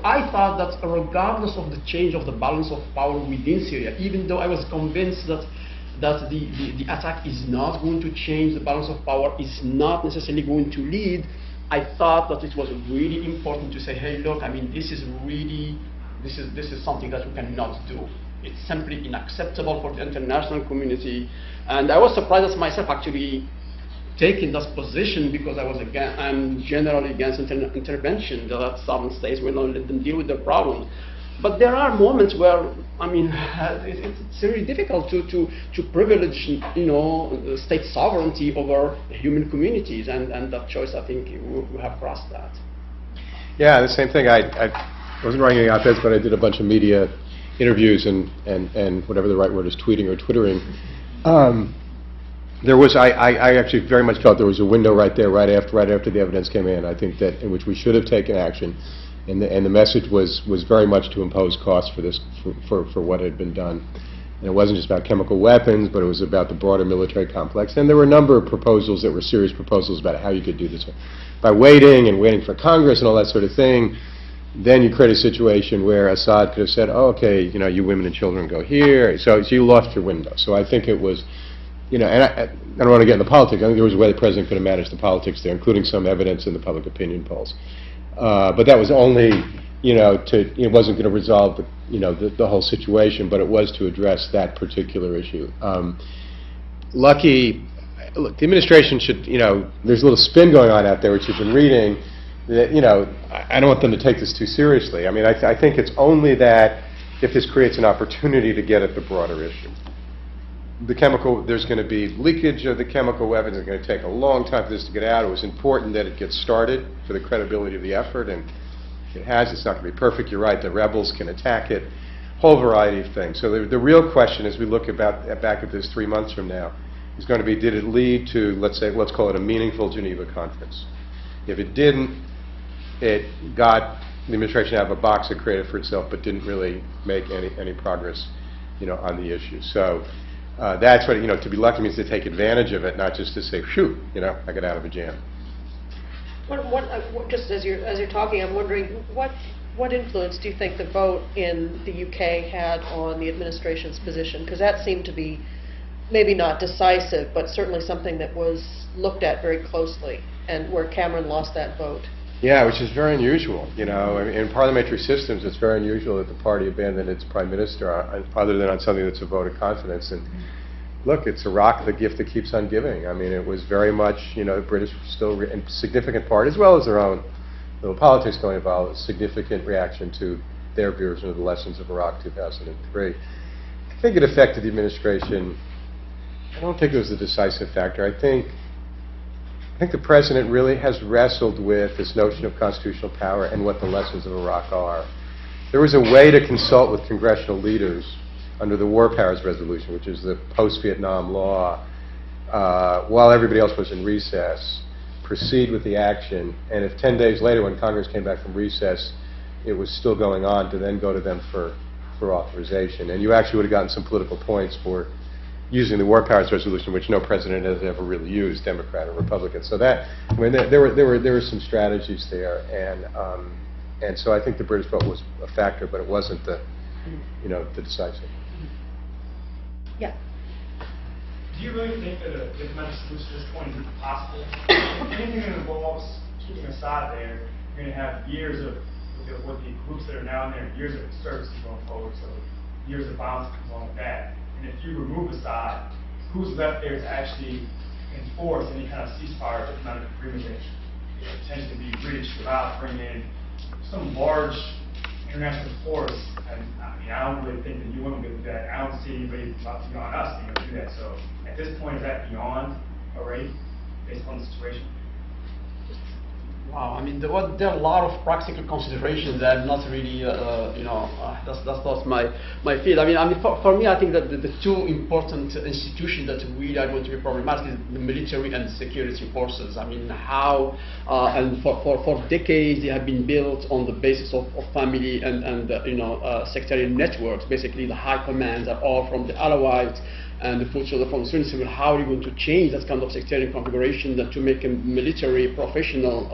I thought that regardless of the change of the balance of power within Syria, even though I was convinced that the attack is not going to change the balance of power, is not necessarily going to lead, I thought that it was really important to say, hey, look, I mean, this is something that we cannot do. It's simply unacceptable for the international community. And I was surprised as myself actually taking this position, because I'm generally against intervention, that sovereign states will not let them deal with their problems. But there are moments where, I mean, it's really difficult to privilege, state sovereignty over human communities, and that choice, I think, we have crossed that. Yeah, the same thing. I wasn't writing any op-eds, but I did a bunch of media interviews and whatever the right word is, tweeting or twittering. I actually very much felt there was a window right there, right after the evidence came in. I think that in which we should have taken action. And the message was very much to impose costs for this, for what had been done. And it wasn't just about chemical weapons, but it was about the broader military complex. And there were a number of proposals that were serious proposals about how you could do this. By waiting for Congress and all that sort of thing, then you create a situation where Assad could have said, oh, okay, you women and children go here. So you lost your window. So I think it was, and I don't want to get into politics. I think there was a way the president could have managed the politics there, including some evidence in the public opinion polls. But that was only, it wasn't going to resolve the whole situation, but it was to address that particular issue. Look, the administration should, there's a little spin going on out there, which you've been reading, that, I don't want them to take this too seriously. I mean, I think it's only that if this creates an opportunity to get at the broader issue. There's going to be leakage of the chemical weapons. It's going to take a long time for this to get out. It was important that it gets started for the credibility of the effort, and it has. It's not going to be perfect. You're right. The rebels can attack it. Whole variety of things. So the real question, as we look back at this 3 months from now, is going to be: did it lead to, let's call it a meaningful Geneva conference? If it didn't, it got the administration out of a box it created for itself, but didn't really make any progress, on the issue. So. That's what, to be lucky means to take advantage of it, not just to say, phew, I got out of a jam. Just as you're talking, I'm wondering, what influence do you think the vote in the UK had on the administration's position? Because that seemed to be maybe not decisive, but certainly something that was looked at very closely, and where Cameron lost that vote. Yeah, which is very unusual. In parliamentary systems, it's very unusual that the party abandoned its prime minister other than on something that's a vote of confidence. And look, it's Iraq, the gift that keeps on giving. I mean, it was very much, the British were still in significant part, as well as their own little politics going involved, a significant reaction to their version of the lessons of Iraq 2003. I think it affected the administration. I don't think it was a decisive factor. I think the president really has wrestled with this notion of constitutional power and what the lessons of Iraq are. There was a way to consult with congressional leaders under the War Powers Resolution, which is the post-Vietnam law, while everybody else was in recess, proceed with the action, and if 10 days later when Congress came back from recess, it was still going on, to then go to them for authorization. And you actually would have gotten some political points for using the War Powers Resolution, which no president has ever really used, Democrat or Republican. So there were some strategies there, and so I think the British vote was a factor, but it wasn't the decisive. Yeah. Do you really think that a diplomatic solution at this point is possible? Anything that involves keeping Assad there, you're going to have years of with the groups that are now in there, years of services going forward, so years of violence comes along with that. And if you remove Assad, who's left there to actually enforce any kind of ceasefire, diplomatic agreement that potentially be reached without bringing in some large international force? And I don't really think that you want to do that. I don't see anybody beyond us being able to do that. So at this point, is that beyond already, based on the situation? Wow, I mean, there are a lot of practical considerations that I'm not really, that's not my field. I mean, for me, I think that the two important institutions that really are going to be problematic is the military and the security forces. I mean, how, and for decades, they have been built on the basis of family and sectarian networks. Basically, the high commands are all from the Alawites. and so the foreign ministry said, well, how are you going to change that kind of sectarian configuration to make a military professional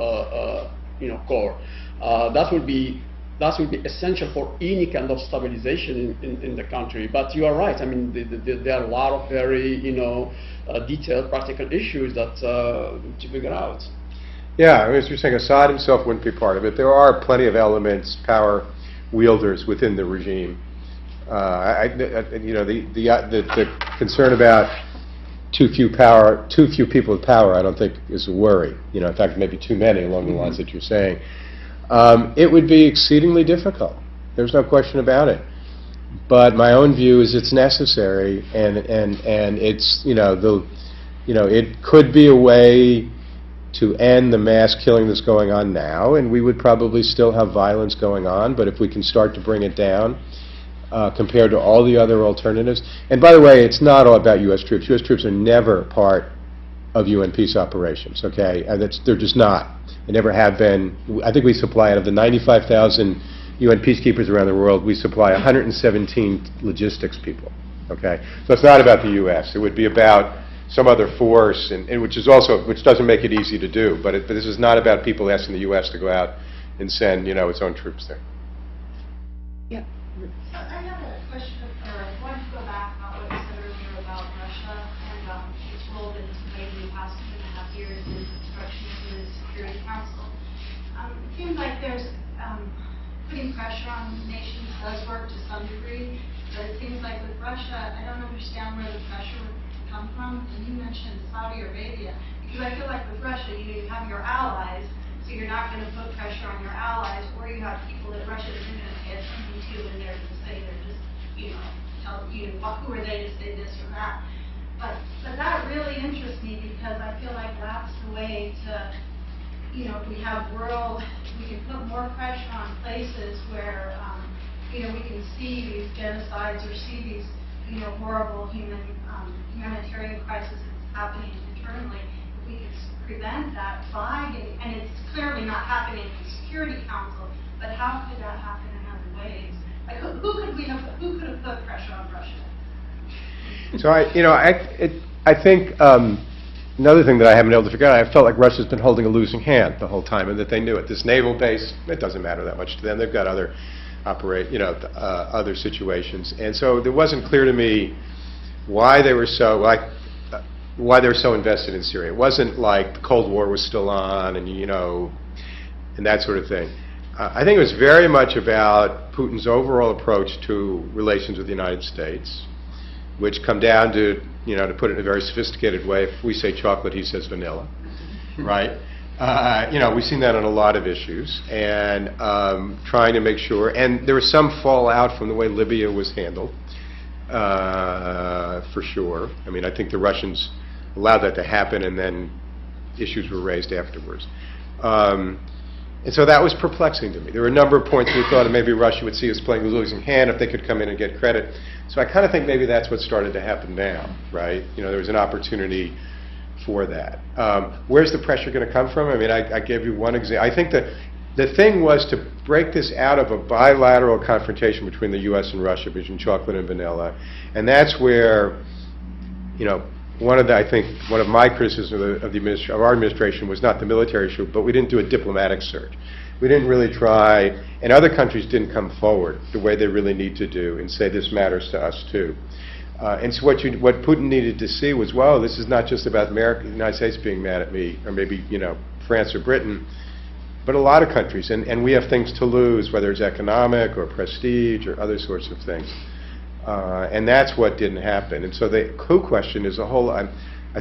core? That would be essential for any kind of stabilization in the country. But you are right. I mean, there are a lot of very detailed practical issues that to figure out. Yeah, I mean, as you're saying, Assad himself wouldn't be part of it. There are plenty of elements, power wielders within the regime. The concern about too few people with power, I don't think is a worry. In fact, maybe too many along the lines that you're saying. It would be exceedingly difficult. There's no question about it. But my own view is it's necessary, and it's it could be a way to end the mass killing that's going on now, and we would probably still have violence going on. But if we can start to bring it down compared to all the other alternatives, and by the way, it's not all about U.S. troops. U.S. troops are never part of UN peace operations. Okay, they're just not. They never have been. I think we supply, out of the 95,000 UN peacekeepers around the world, we supply 117 logistics people. Okay, so it's not about the U.S. It would be about some other force, and which doesn't make it easy to do. But this is not about people asking the U.S. to go out and send its own troops there. Yeah. I have a question, or I wanted to go back about what you said earlier about Russia and its role in maybe the past 2.5 years in construction of the Security Council. It seems like there's putting pressure on nations does work to some degree, but it seems like with Russia, I don't understand where the pressure would come from. And you mentioned Saudi Arabia, because I feel like with Russia, you have your allies, so you're not going to put pressure on your allies, or you have people that Russia isn't going to pay attention to, and they're going to say they're just, who are they to say this or that. But that really interests me, because I feel like that's the way to, if we have we can put more pressure on places where, we can see these genocides or see these, horrible humanitarian crises happening internally. If we could prevent that by getting, and it's clearly not happening in the Security Council, but how could that happen in other ways? Like, who could have put pressure on Russia? So I think another thing that I haven't been able to figure out, I felt like Russia's been holding a losing hand the whole time, and that they knew it. This naval base, it doesn't matter that much to them. They've got other situations, and so it wasn't clear to me why they were so invested in Syria. It wasn't like the Cold War was still on, and and that sort of thing. I think it was very much about Putin's overall approach to relations with the United States, which come down to, to put it in a very sophisticated way, if we say chocolate, he says vanilla, right? We've seen that on a lot of issues, and trying to make sure, and there was some fallout from the way Libya was handled, for sure. I mean, I think the Russians allowed that to happen, and then issues were raised afterwards. And so that was perplexing to me. There were a number of points we thought maybe Russia would see us playing the losing hand if they could come in and get credit. So I kind of think maybe that's what started to happen now, right? There was an opportunity for that. Where's the pressure going to come from? I mean, I gave you one example. I think that the thing was to break this out of a bilateral confrontation between the U.S. and Russia, between chocolate and vanilla. And that's where, one of my criticisms of our administration was not the military issue, but we didn't do a diplomatic surge. We didn't really try, and other countries didn't come forward the way they really need to do and say this matters to us too. And so what Putin needed to see was, well, this is not just about America, the United States being mad at me, or maybe France or Britain, but a lot of countries, and we have things to lose, whether it's economic or prestige or other sorts of things. And that's what didn't happen. And so the WHO question is a whole. I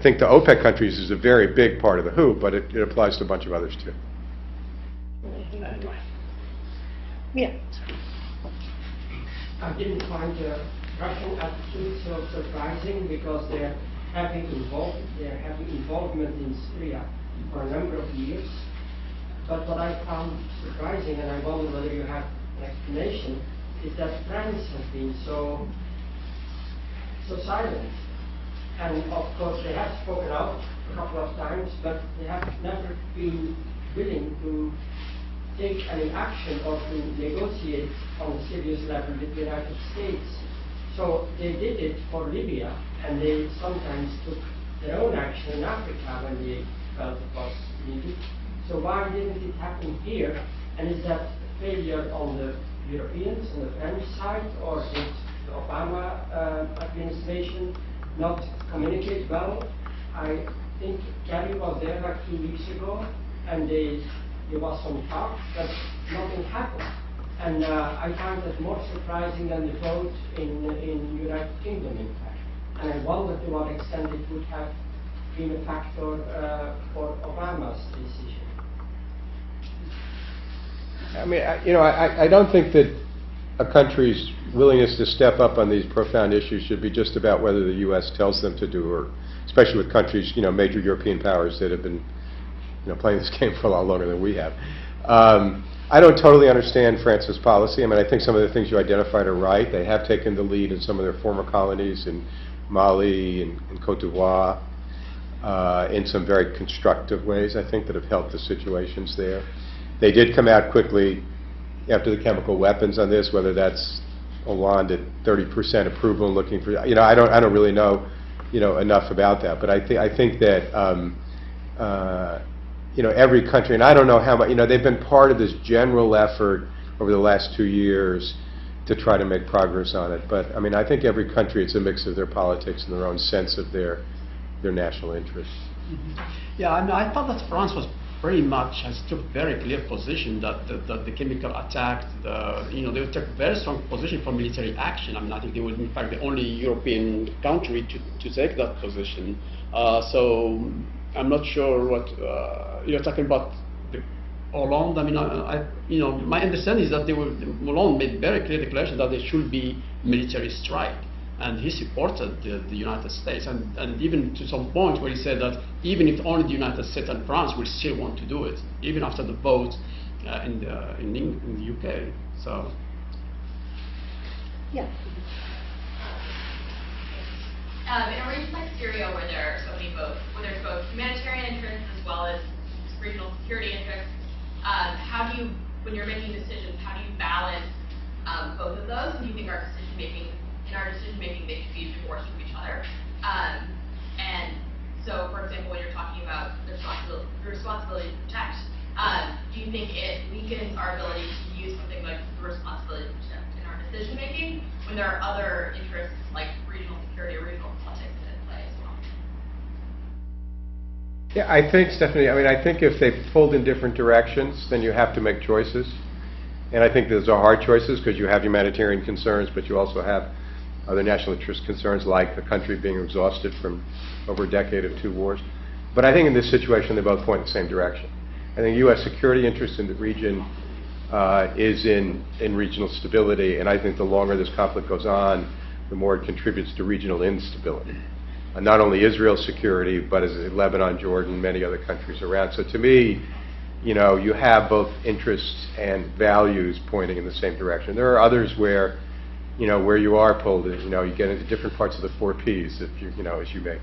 think the OPEC countries is a very big part of the WHO, but it applies to a bunch of others too. Yeah. I didn't find the Russian attitude so surprising, because they're having involvement in Syria for a number of years. But what I found surprising, and I wonder whether you have an explanation, is that France has been so silent. And of course they have spoken out a couple of times, but they have never been willing to take any action or to negotiate on a serious level with the United States. So they did it for Libya, and they sometimes took their own action in Africa when they felt it was needed. So why didn't it happen here? And is that failure on the Europeans, on the French side, or did the Obama administration not communicate well? I think Kerry was there like 2 weeks ago, and there was some talk, but nothing happened. And I find that more surprising than the vote in United Kingdom, in fact. And I wonder to what extent it would have been a factor for Obama's decision. I mean, I don't think that a country's willingness to step up on these profound issues should be just about whether the U.S. tells them to do, or especially with countries, major European powers that have been, playing this game for a lot longer than we have. I don't totally understand France's policy. I mean, I think some of the things you identified are right. They have taken the lead in some of their former colonies in Mali and Cote d'Ivoire in some very constructive ways, I think, that have helped the situations there. They did come out quickly after the chemical weapons on this, whether that's Hollande at 30% approval and looking for, I don't really know, enough about that. But I think that, every country, and I don't know how much, they've been part of this general effort over the last 2 years to try to make progress on it. But, I mean, I think every country, it's a mix of their politics and their own sense of their national interests. Yeah, I mean, I thought that France was pretty much has took very clear position that the chemical attack, they took very strong position for military action. I mean, I think they were in fact the only European country to take that position. So I'm not sure what you're talking about. Hollande. I mean, my understanding is that Hollande made very clear declaration that there should be military strike. And he supported the United States, and even to some point where he said that even if only the United States and France will still want to do it, even after the vote in the UK. So. Yeah. In a region like Syria, where there are so many there's both humanitarian interests as well as regional security interests, how do you, when you're making decisions, how do you balance both of those? And do you think our decision-making, they should be divorced from each other? And so, for example, when you're talking about the responsibility to protect, do you think it weakens our ability to use something like the responsibility to protect in our decision-making when there are other interests like regional security or regional politics at play as well? Yeah, I think, Stephanie, I think if they pulled in different directions, then you have to make choices. And I think those are hard choices because you have humanitarian concerns, but you also have other national interest concerns like the country being exhausted from over a decade of 2 wars. But I think in this situation they both point in the same direction. I think U.S. security interest in the region is in regional stability, and I think the longer this conflict goes on, the more it contributes to regional instability. Not only Israel's security, but as Lebanon, Jordan, many other countries around. So to me, you have both interests and values pointing in the same direction. There are others where you are pulled, you get into different parts of the 4 Ps, if as you may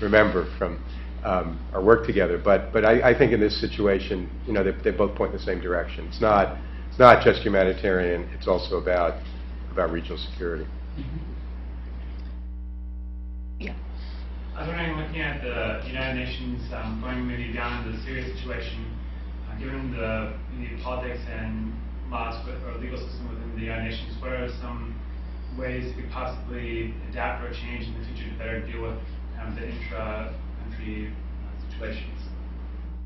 remember from our work together. But I think in this situation, they both point in the same direction. It's not just humanitarian. It's also about regional security. Yeah. I was wondering, looking at the United Nations going maybe beyond the Syria situation, given the politics and laws or legal system within the United Nations, what are some ways you could possibly adapt or change in the future to better deal with the intra-country situations,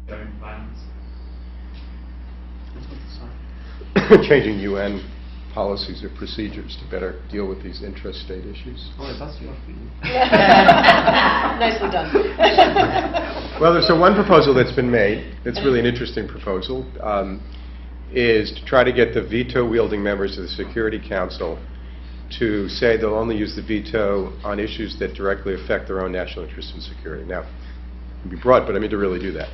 government violence? Changing UN policies or procedures to better deal with these intra-state issues. Oh, that's your opinion. Nicely done. Well, there's one proposal that's been made. It's really an interesting proposal, is to try to get the veto-wielding members of the Security Council to say they'll only use the veto on issues that directly affect their own national interests and security. Now, it can be broad, but I mean to really do that.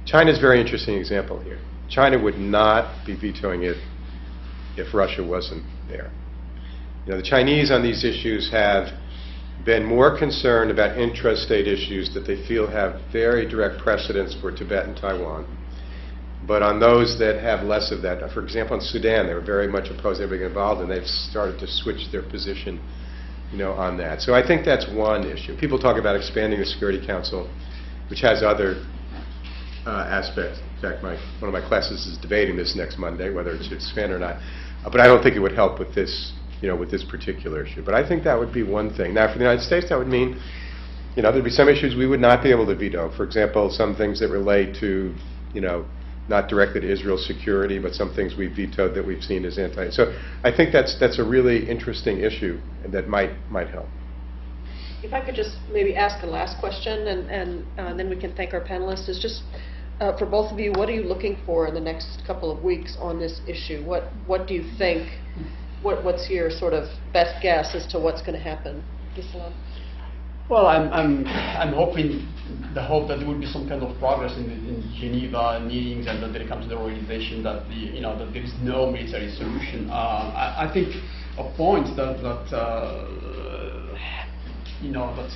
China's a very interesting example here. China would not be vetoing it if Russia wasn't there. The Chinese on these issues have been more concerned about intra-state issues that they feel have very direct precedence for Tibet and Taiwan. But on those that have less of that, for example, in Sudan, they were very much opposed to being involved, and they've started to switch their position, on that. So I think that's one issue. People talk about expanding the Security Council, which has other aspects. In fact, one of my classes is debating this next Monday, whether it should expand or not. But I don't think it would help with this, with this particular issue. But I think that would be one thing. Now, for the United States, that would mean, there'd be some issues we would not be able to veto. For example, some things that relate to, not directly to Israel's security, but some things we vetoed that we've seen as anti. So I think that's a really interesting issue and that might help. If I could just maybe ask a last question, and then we can thank our panelists, is just for both of you, what are you looking for in the next couple of weeks on this issue? What do you think? What's your sort of best guess as to what's going to happen? Islam? Well, I'm hoping, the hope that there will be some kind of progress in Geneva meetings, and that there comes to the realization that that there is no military solution. I think a point that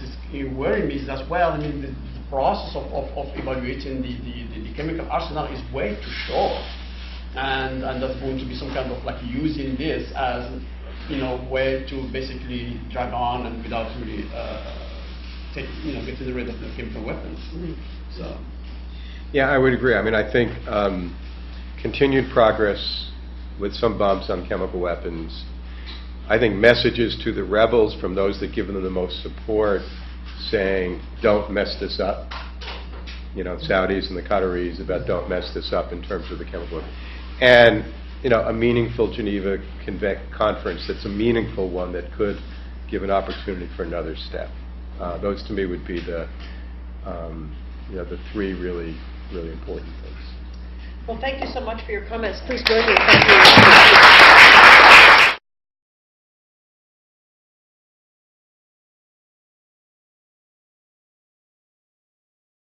is worrying me is as well. I mean, the process of evaluating the chemical arsenal is way too short, and that's going to be some kind of like using this as way to basically drag on and without really getting rid of the chemical weapons. So. Yeah, I would agree. I mean, I think continued progress with some bumps on chemical weapons. I think messages to the rebels from those that give them the most support, saying, "Don't mess this up." Saudis and the Qataris about don't mess this up in terms of the chemical weapons, and a meaningful Geneva conference that's a meaningful one that could give an opportunity for another step. Those to me would be the three really, really important things. Well, thank you so much for your comments. Please join me in thanking you.